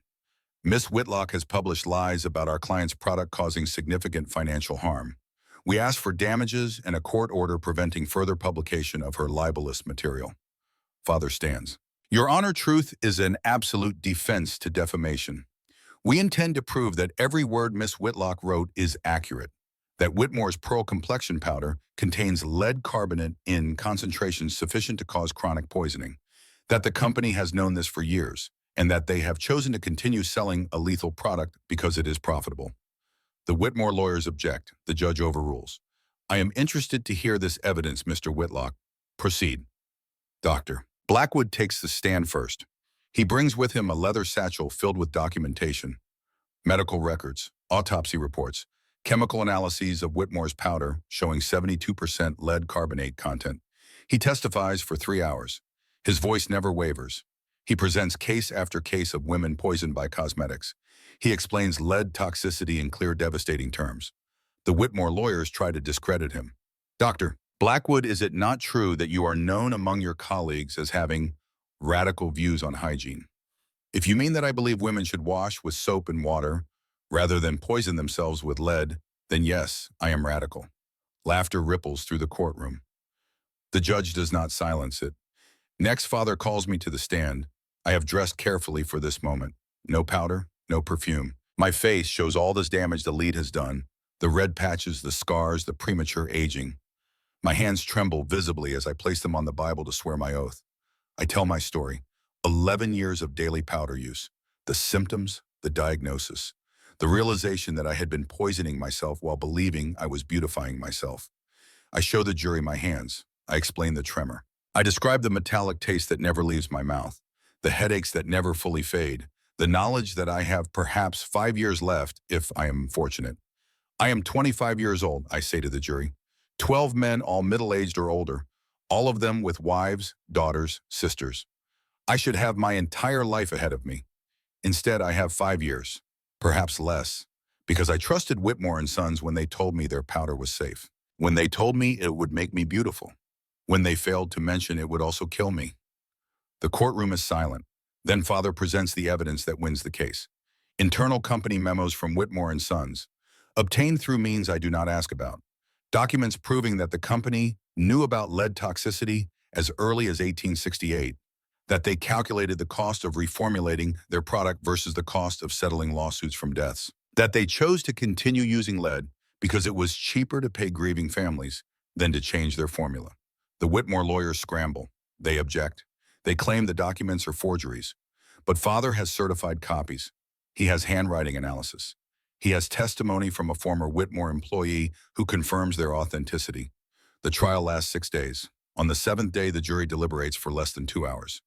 Miss Whitlock has published lies about our client's product causing significant financial harm. We ask for damages and a court order preventing further publication of her libelous material. Father stands. Your Honor, truth is an absolute defense to defamation. We intend to prove that every word Miss Whitlock wrote is accurate, that Whitmore's pearl complexion powder contains lead carbonate in concentrations sufficient to cause chronic poisoning, that the company has known this for years, and that they have chosen to continue selling a lethal product because it is profitable. The Whitmore lawyers object. The judge overrules. I am interested to hear this evidence, Mr. Whitlock. Proceed. Doctor. Blackwood takes the stand first. He brings with him a leather satchel filled with documentation, medical records, autopsy reports, chemical analyses of Whitmore's powder showing 72% lead carbonate content. He testifies for 3 hours. His voice never wavers. He presents case after case of women poisoned by cosmetics. He explains lead toxicity in clear, devastating terms. The Whitmore lawyers try to discredit him. Doctor. Blackwood, is it not true that you are known among your colleagues as having radical views on hygiene? If you mean that I believe women should wash with soap and water rather than poison themselves with lead, then yes, I am radical. Laughter ripples through the courtroom. The judge does not silence it. Next, Father calls me to the stand. I have dressed carefully for this moment. No powder, no perfume. My face shows all this damage the lead has done, the red patches, the scars, the premature aging. My hands tremble visibly as I place them on the Bible to swear my oath. I tell my story. 11 years of daily powder use, the symptoms, the diagnosis, the realization that I had been poisoning myself while believing I was beautifying myself. I show the jury my hands. I explain the tremor. I describe the metallic taste that never leaves my mouth, the headaches that never fully fade, the knowledge that I have perhaps 5 years left if I am fortunate. I am 25 years old, I say to the jury. 12 men, all middle-aged or older, all of them with wives, daughters, sisters. I should have my entire life ahead of me. Instead, I have 5 years, perhaps less, because I trusted Whitmore and Sons when they told me their powder was safe, when they told me it would make me beautiful, when they failed to mention it would also kill me. The courtroom is silent. Then Father presents the evidence that wins the case. Internal company memos from Whitmore and Sons, obtained through means I do not ask about. Documents proving that the company knew about lead toxicity as early as 1868, that they calculated the cost of reformulating their product versus the cost of settling lawsuits from deaths, that they chose to continue using lead because it was cheaper to pay grieving families than to change their formula. The Whitmore lawyers scramble. They object. They claim the documents are forgeries. But Father has certified copies. He has handwriting analysis. He has testimony from a former Whitmore employee who confirms their authenticity. The trial lasts 6 days. On the 7th day, the jury deliberates for less than 2 hours.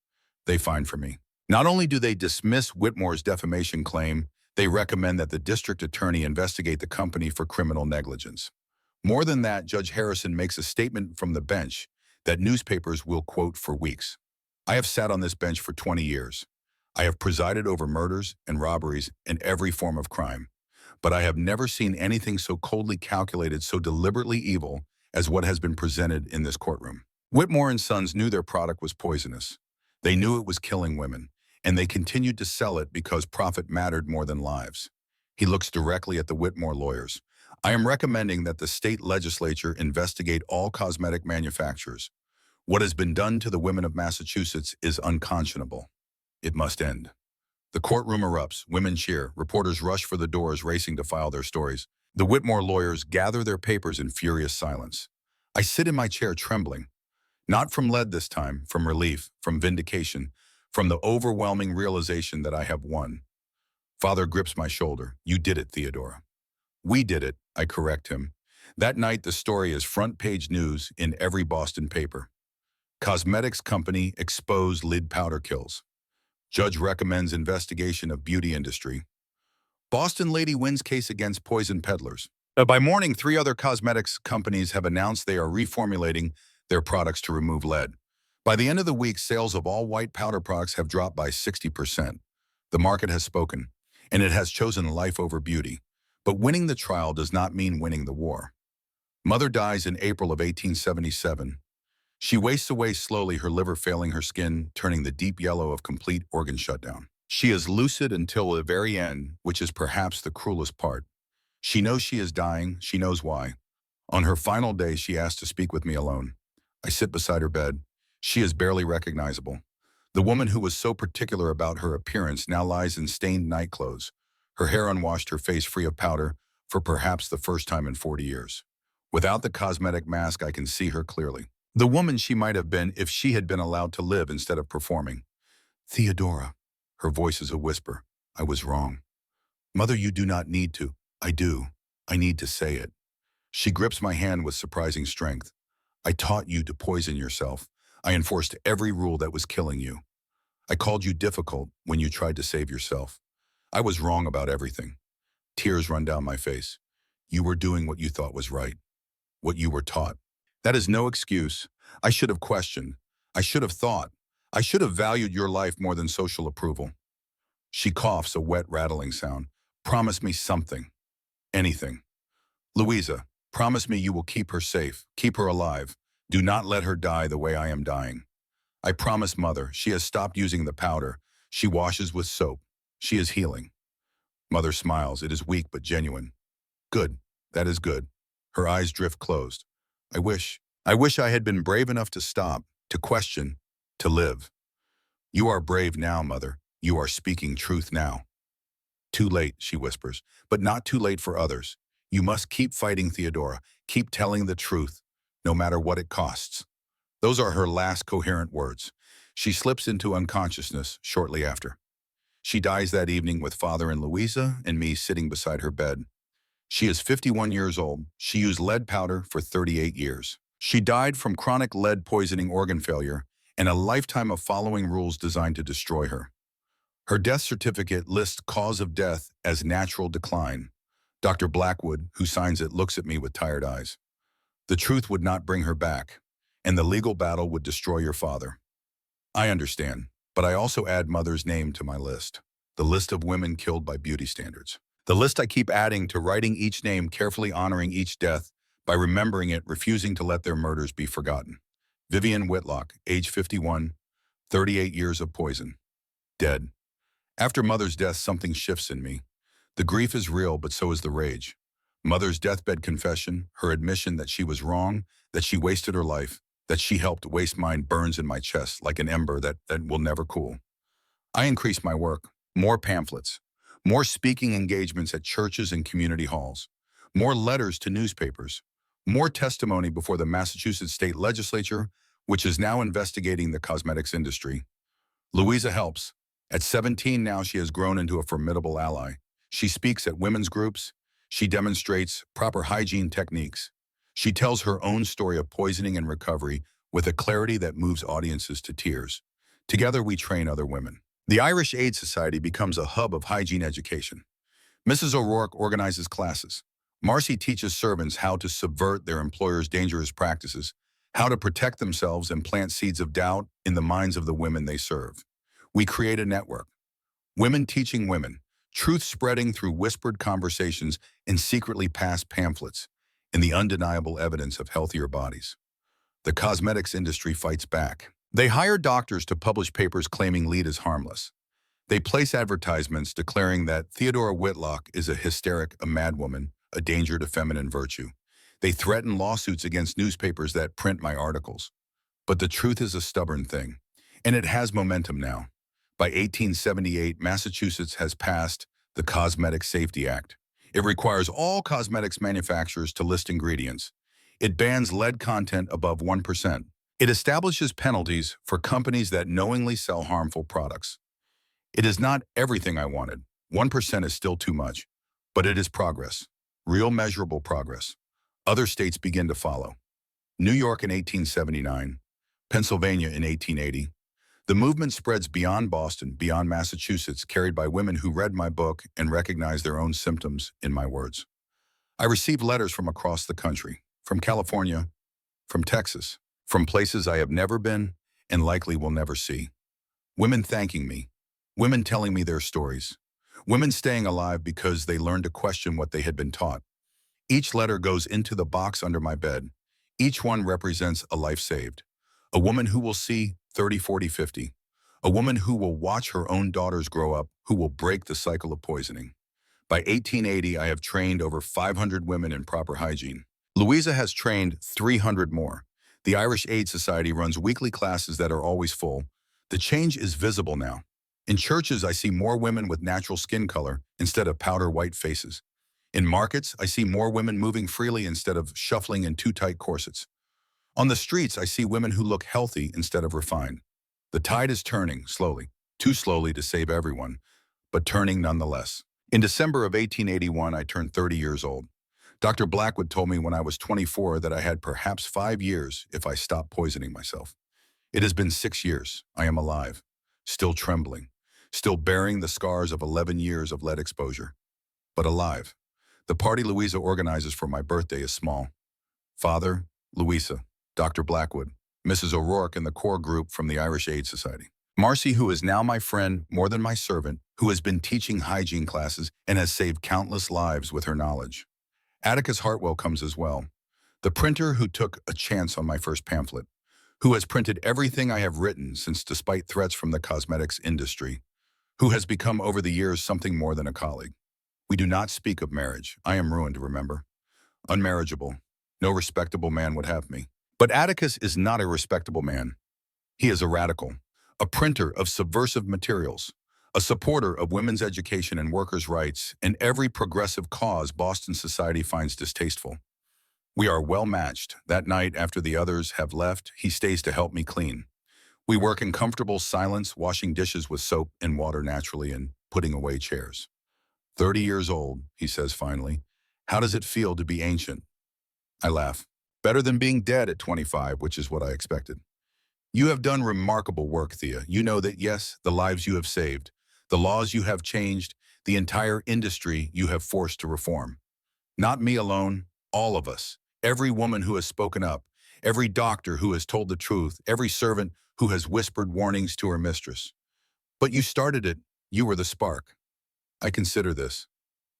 They find for me. Not only do they dismiss Whitmore's defamation claim, they recommend that the district attorney investigate the company for criminal negligence. More than that, Judge Harrison makes a statement from the bench that newspapers will quote for weeks. I have sat on this bench for 20 years. I have presided over murders and robberies and every form of crime. But I have never seen anything so coldly calculated, so deliberately evil as what has been presented in this courtroom. Whitmore and Sons knew their product was poisonous. They knew it was killing women, and they continued to sell it because profit mattered more than lives. He looks directly at the Whitmore lawyers. I am recommending that the state legislature investigate all cosmetic manufacturers. What has been done to the women of Massachusetts is unconscionable. It must end. The courtroom erupts, women cheer, reporters rush for the doors racing to file their stories. The Whitmore lawyers gather their papers in furious silence. I sit in my chair trembling, not from lead this time, from relief, from vindication, from the overwhelming realization that I have won. Father grips my shoulder. You did it, Theodora. We did it, I correct him. That night, the story is front-page news in every Boston paper. Cosmetics company exposed lead powder kills. Judge recommends investigation of beauty industry. Boston lady wins case against poison peddlers. By morning, three other cosmetics companies have announced they are reformulating their products to remove lead. By the end of the week, sales of all white powder products have dropped by 60%. The market has spoken, and it has chosen life over beauty. But winning the trial does not mean winning the war. Mother dies in April of 1877. She wastes away slowly, her liver failing, her skin turning the deep yellow of complete organ shutdown. She is lucid until the very end, which is perhaps the cruelest part. She knows she is dying, she knows why. On her final day, she asks to speak with me alone. I sit beside her bed. She is barely recognizable. The woman who was so particular about her appearance now lies in stained night clothes, her hair unwashed, her face free of powder, for perhaps the first time in 40 years. Without the cosmetic mask, I can see her clearly. The woman she might have been if she had been allowed to live instead of performing. Theodora. Her voice is a whisper. I was wrong. Mother, you do not need to. I do. I need to say it. She grips my hand with surprising strength. I taught you to poison yourself. I enforced every rule that was killing you. I called you difficult when you tried to save yourself. I was wrong about everything. Tears run down my face. You were doing what you thought was right, what you were taught. That is no excuse. I should have questioned. I should have thought. I should have valued your life more than social approval. She coughs, a wet, rattling sound. Promise me something. Anything. Louisa, promise me you will keep her safe, keep her alive. Do not let her die the way I am dying. I promise, Mother. She has stopped using the powder. She washes with soap. She is healing. Mother smiles. It is weak but genuine. Good. That is good. Her eyes drift closed. I wish I had been brave enough to stop, to question, to live. You are brave now, Mother. You are speaking truth now. Too late, she whispers, but not too late for others. You must keep fighting, Theodora. Keep telling the truth, no matter what it costs. Those are her last coherent words. She slips into unconsciousness shortly after. She dies that evening with Father and Louisa and me sitting beside her bed. She is 51 years old. She used lead powder for 38 years. She died from chronic lead poisoning, organ failure, and a lifetime of following rules designed to destroy her. Her death certificate lists cause of death as natural decline. Dr. Blackwood, who signs it, looks at me with tired eyes. The truth would not bring her back, and the legal battle would destroy your father. I understand, but I also add Mother's name to my list, the list of women killed by beauty standards. The list I keep adding to, writing each name, carefully honoring each death, by remembering it, refusing to let their murders be forgotten. Vivian Whitlock, age 51, 38 years of poison. Dead. After Mother's death, something shifts in me. The grief is real, but so is the rage. Mother's deathbed confession, her admission that she was wrong, that she wasted her life, that she helped waste mine, burns in my chest like an ember that will never cool. I increase my work, more pamphlets, more speaking engagements at churches and community halls, more letters to newspapers, more testimony before the Massachusetts State Legislature, which is now investigating the cosmetics industry. Louisa helps. At 17 now, she has grown into a formidable ally. She speaks at women's groups. She demonstrates proper hygiene techniques. She tells her own story of poisoning and recovery with a clarity that moves audiences to tears. Together, we train other women. The Irish Aid Society becomes a hub of hygiene education. Mrs. O'Rourke organizes classes. Marcy teaches servants how to subvert their employers' dangerous practices, how to protect themselves and plant seeds of doubt in the minds of the women they serve. We create a network. Women teaching women, truth spreading through whispered conversations and secretly passed pamphlets, and the undeniable evidence of healthier bodies. The cosmetics industry fights back. They hire doctors to publish papers claiming lead is harmless. They place advertisements declaring that Theodora Whitlock is a hysteric, a madwoman, a danger to feminine virtue. They threaten lawsuits against newspapers that print my articles. But the truth is a stubborn thing, and it has momentum now. By 1878, Massachusetts has passed the Cosmetic Safety Act. It requires all cosmetics manufacturers to list ingredients. It bans lead content above 1%. It establishes penalties for companies that knowingly sell harmful products. It is not everything I wanted. 1% is still too much, but it is progress, real measurable progress. Other states begin to follow. New York in 1879, Pennsylvania in 1880. The movement spreads beyond Boston, beyond Massachusetts, carried by women who read my book and recognized their own symptoms in my words. I received letters from across the country, from California, from Texas, from places I have never been and likely will never see. Women thanking me, women telling me their stories, women staying alive because they learned to question what they had been taught. Each letter goes into the box under my bed. Each one represents a life saved. A woman who will see 30, 40, 50. A woman who will watch her own daughters grow up, who will break the cycle of poisoning. By 1880, I have trained over 500 women in proper hygiene. Louisa has trained 300 more. The Irish Aid Society runs weekly classes that are always full. The change is visible now. In churches, I see more women with natural skin color instead of powder white faces. In markets, I see more women moving freely instead of shuffling in too tight corsets. On the streets, I see women who look healthy instead of refined. The tide is turning slowly, too slowly to save everyone, but turning nonetheless. In December of 1881, I turned 30 years old. Dr. Blackwood told me when I was 24 that I had perhaps 5 years if I stopped poisoning myself. It has been 6 years. I am alive, still trembling, still bearing the scars of 11 years of lead exposure, but alive. The party Louisa organizes for my birthday is small. Father, Louisa, Dr. Blackwood, Mrs. O'Rourke, and the core group from the Irish Aid Society. Marcy, who is now my friend more than my servant, who has been teaching hygiene classes and has saved countless lives with her knowledge. Atticus Hartwell comes as well, the printer who took a chance on my first pamphlet, who has printed everything I have written since despite threats from the cosmetics industry, who has become over the years something more than a colleague. We do not speak of marriage. I am ruined, remember. Unmarriageable. No respectable man would have me. But Atticus is not a respectable man. He is a radical, a printer of subversive materials, a supporter of women's education and workers' rights, and every progressive cause Boston society finds distasteful. We are well matched. That night, after the others have left, he stays to help me clean. We work in comfortable silence, washing dishes with soap and water naturally and putting away chairs. 30 years old, he says finally. How does it feel to be ancient? I laugh. Better than being dead at 25, which is what I expected. You have done remarkable work, Thea. You know that, yes, the lives you have saved, the laws you have changed, the entire industry you have forced to reform. Not me alone, all of us. Every woman who has spoken up, every doctor who has told the truth, every servant who has whispered warnings to her mistress. But you started it. You were the spark. I consider this.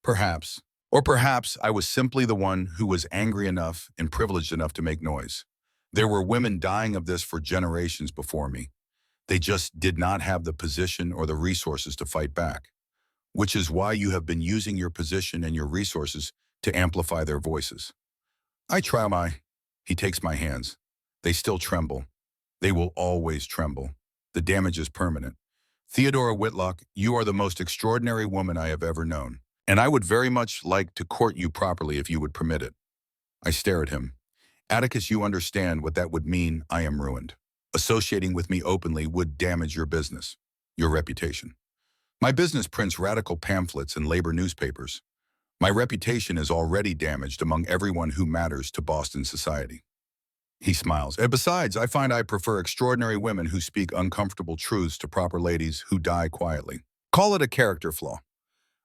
Perhaps. Or perhaps I was simply the one who was angry enough and privileged enough to make noise. There were women dying of this for generations before me. They just did not have the position or the resources to fight back, which is why you have been using your position and your resources to amplify their voices. I try my... He takes my hands. They still tremble. They will always tremble. The damage is permanent. Theodora Whitlock, you are the most extraordinary woman I have ever known, and I would very much like to court you properly if you would permit it. I stare at him. Atticus, you understand what that would mean. I am ruined. Associating with me openly would damage your business, your reputation. My business prints radical pamphlets in labor newspapers. My reputation is already damaged among everyone who matters to Boston society. He smiles. And besides, I find I prefer extraordinary women who speak uncomfortable truths to proper ladies who die quietly. Call it a character flaw.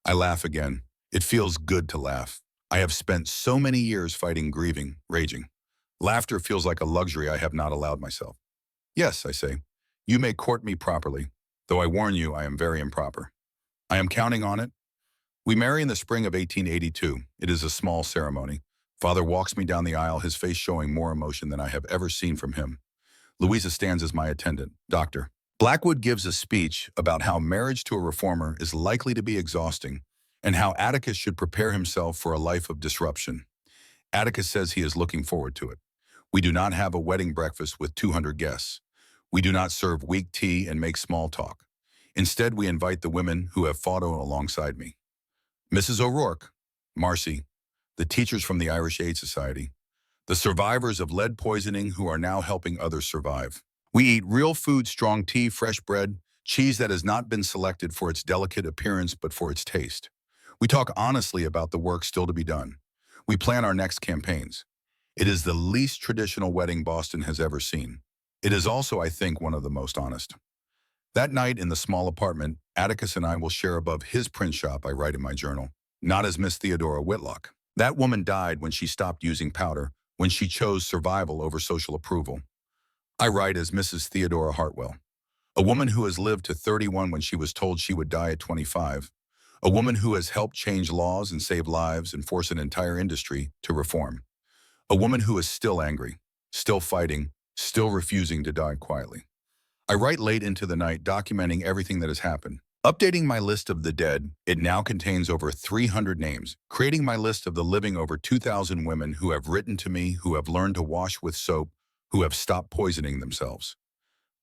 I laugh again. It feels good to laugh. I have spent so many years fighting grieving, raging. Laughter feels like a luxury I have not allowed myself. Yes, I say, you may court me properly, though I warn you I am very improper. I am counting on it. We marry in the spring of 1882. It is a small ceremony. Father walks me down the aisle, his face showing more emotion than I have ever seen from him. Louisa stands as my attendant. Doctor. Blackwood gives a speech about how marriage to a reformer is likely to be exhausting and how Atticus should prepare himself for a life of disruption. Atticus says he is looking forward to it. We do not have a wedding breakfast with 200 guests. We do not serve weak tea and make small talk. Instead, we invite the women who have fought alongside me. Mrs. O'Rourke, Marcy, the teachers from the Irish Aid Society, the survivors of lead poisoning who are now helping others survive. We eat real food, strong tea, fresh bread, cheese that has not been selected for its delicate appearance but for its taste. We talk honestly about the work still to be done. We plan our next campaigns. It is the least traditional wedding Boston has ever seen. It is also, I think, one of the most honest. That night in the small apartment, Atticus and I will share above his print shop, I write in my journal. Not as Miss Theodora Whitlock. That woman died when she stopped using powder, when she chose survival over social approval. I write as Mrs. Theodora Hartwell. A woman who has lived to 31 when she was told she would die at 25. A woman who has helped change laws and save lives and force an entire industry to reform. A woman who is still angry, still fighting, still refusing to die quietly. I write late into the night documenting everything that has happened. Updating my list of the dead, it now contains over 300 names. Creating my list of the living, over 2,000 women who have written to me, who have learned to wash with soap, who have stopped poisoning themselves.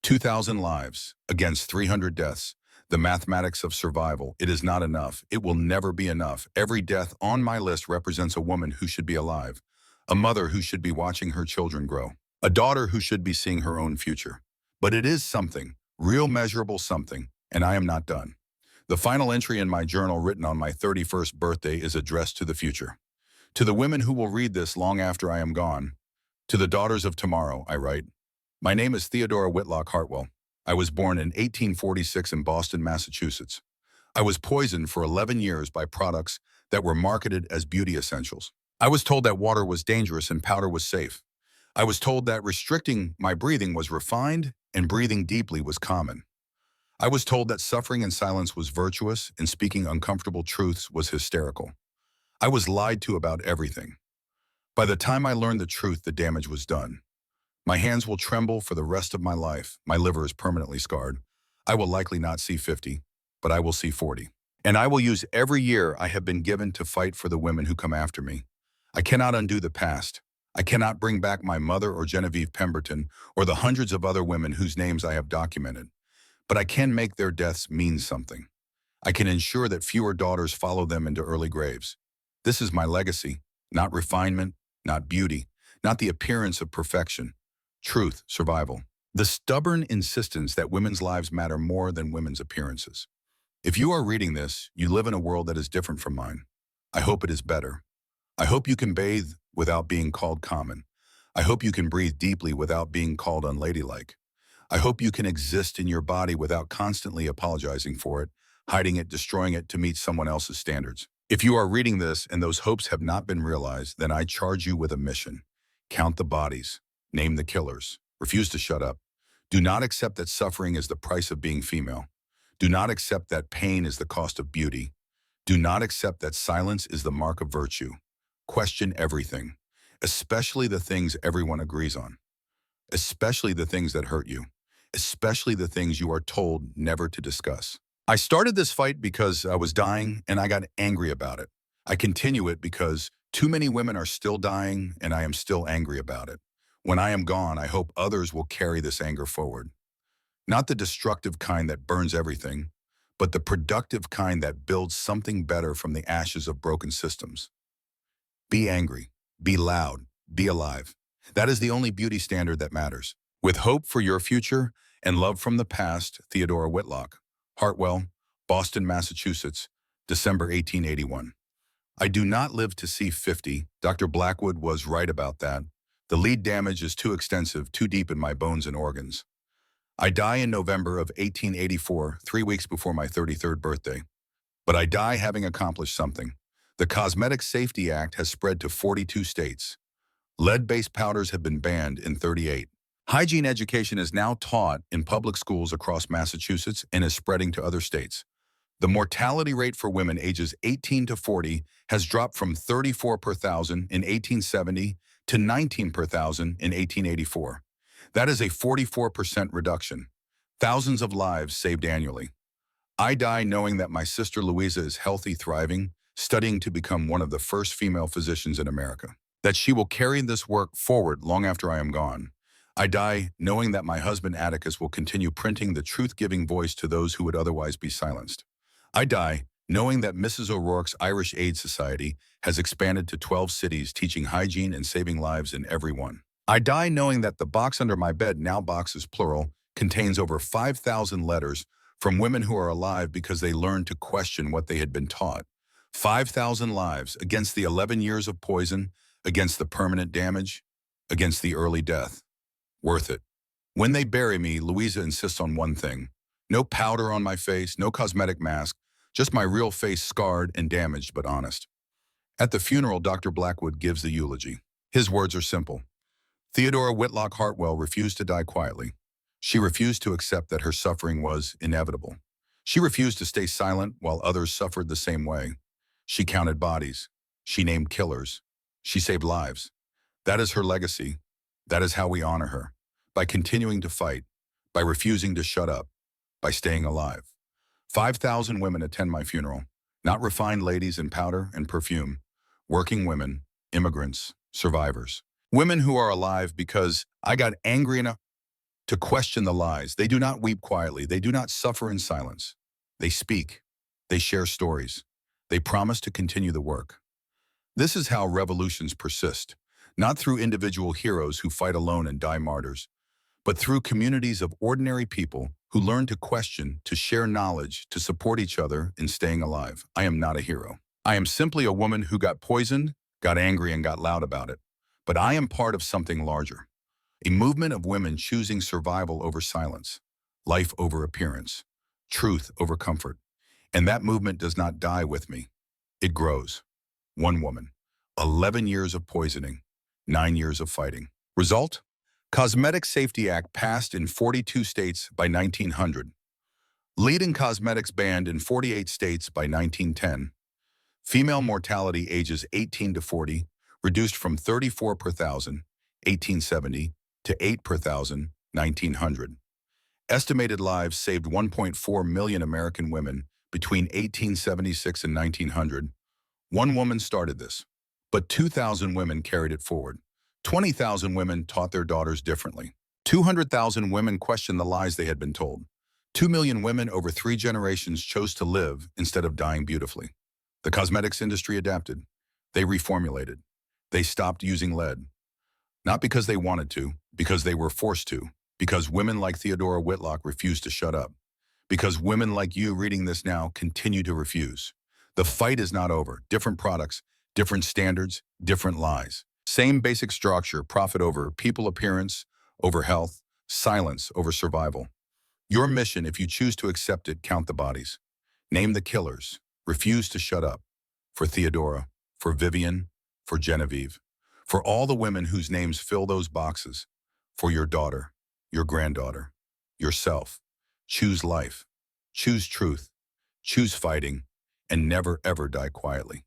2,000 lives against 300 deaths. The mathematics of survival. It is not enough. It will never be enough. Every death on my list represents a woman who should be alive, a mother who should be watching her children grow, a daughter who should be seeing her own future. But it is something, real measurable something, and I am not done. The final entry in my journal, written on my 31st birthday, is addressed to the future. To the women who will read this long after I am gone, to the daughters of tomorrow, I write. My name is Theodora Whitlock Hartwell. I was born in 1846 in Boston, Massachusetts. I was poisoned for 11 years by products that were marketed as beauty essentials. I was told that water was dangerous and powder was safe. I was told that restricting my breathing was refined and breathing deeply was common. I was told that suffering in silence was virtuous and speaking uncomfortable truths was hysterical. I was lied to about everything. By the time I learned the truth, the damage was done. My hands will tremble for the rest of my life. My liver is permanently scarred. I will likely not see 50, but I will see 40. And I will use every year I have been given to fight for the women who come after me. I cannot undo the past. I cannot bring back my mother or Genevieve Pemberton or the hundreds of other women whose names I have documented. But I can make their deaths mean something. I can ensure that fewer daughters follow them into early graves. This is my legacy, not refinement, not beauty, not the appearance of perfection. Truth, survival. The stubborn insistence that women's lives matter more than women's appearances. If you are reading this, you live in a world that is different from mine. I hope it is better. I hope you can bathe without being called common. I hope you can breathe deeply without being called unladylike. I hope you can exist in your body without constantly apologizing for it, hiding it, destroying it to meet someone else's standards. If you are reading this and those hopes have not been realized, then I charge you with a mission. Count the bodies. Name the killers. Refuse to shut up. Do not accept that suffering is the price of being female. Do not accept that pain is the cost of beauty. Do not accept that silence is the mark of virtue. Question everything, especially the things everyone agrees on, especially the things that hurt you, especially the things you are told never to discuss. I started this fight because I was dying and I got angry about it. I continue it because too many women are still dying and I am still angry about it. When I am gone, I hope others will carry this anger forward. Not the destructive kind that burns everything, but the productive kind that builds something better from the ashes of broken systems. Be angry, be loud, be alive. That is the only beauty standard that matters. With hope for your future and love from the past, Theodora Whitlock, Hartwell, Boston, Massachusetts, December 1881. I do not live to see 50. Dr. Blackwood was right about that. The lead damage is too extensive, too deep in my bones and organs. I die in November of 1884, 3 weeks before my 33rd birthday. But I die having accomplished something. The Cosmetic Safety Act has spread to 42 states. Lead-based powders have been banned in 38. Hygiene education is now taught in public schools across Massachusetts and is spreading to other states. The mortality rate for women ages 18 to 40 has dropped from 34 per thousand in 1870 to 19 per thousand in 1884. That is a 44% reduction. Thousands of lives saved annually. I die knowing that my sister Louisa is healthy, thriving, studying to become one of the first female physicians in America. That she will carry this work forward long after I am gone. I die knowing that my husband Atticus will continue printing the truth-giving voice to those who would otherwise be silenced. I die knowing that Mrs. O'Rourke's Irish Aid Society has expanded to 12 cities, teaching hygiene and saving lives in every one. I die knowing that the box under my bed, now boxes plural, contains over 5,000 letters from women who are alive because they learned to question what they had been taught. 5,000 lives against the 11 years of poison, against the permanent damage, against the early death. Worth it. When they bury me, Louisa insists on one thing. No powder on my face, no cosmetic mask, just my real face scarred and damaged but honest. At the funeral, Dr. Blackwood gives the eulogy. His words are simple. Theodora Whitlock Hartwell refused to die quietly. She refused to accept that her suffering was inevitable. She refused to stay silent while others suffered the same way. She counted bodies. She named killers. She saved lives. That is her legacy. That is how we honor her. By continuing to fight, by refusing to shut up, by staying alive. 5,000 women attend my funeral, not refined ladies in powder and perfume, working women, immigrants, survivors. Women who are alive because I got angry enough to question the lies. They do not weep quietly. They do not suffer in silence. They speak. They share stories. They promise to continue the work. This is how revolutions persist, not through individual heroes who fight alone and die martyrs, but through communities of ordinary people who learn to question, to share knowledge, to support each other in staying alive. I am not a hero. I am simply a woman who got poisoned, got angry, and got loud about it. But I am part of something larger. A movement of women choosing survival over silence, life over appearance, truth over comfort. And that movement does not die with me. It grows. One woman, 11 years of poisoning, 9 years of fighting. Result? Cosmetic Safety Act passed in 42 states by 1900. Leading cosmetics banned in 48 states by 1910. Female mortality ages 18 to 40 reduced from 34 per thousand, 1870, to 8 per thousand, 1900. Estimated lives saved 1.4 million American women between 1876 and 1900. One woman started this, but 2,000 women carried it forward. 20,000 women taught their daughters differently. 200,000 women questioned the lies they had been told. 2 million women over 3 generations chose to live instead of dying beautifully. The cosmetics industry adapted. They reformulated. They stopped using lead. Not because they wanted to, because they were forced to. Because women like Theodora Whitlock refused to shut up. Because women like you reading this now continue to refuse. The fight is not over. Different products, different standards, different lies. Same basic structure, profit over people appearance, over health, silence over survival. Your mission, if you choose to accept it, count the bodies. Name the killers. Refuse to shut up. For Theodora, for Vivian, for Genevieve, for all the women whose names fill those boxes, for your daughter, your granddaughter, yourself. Choose life. Choose truth. Choose fighting. And never ever die quietly.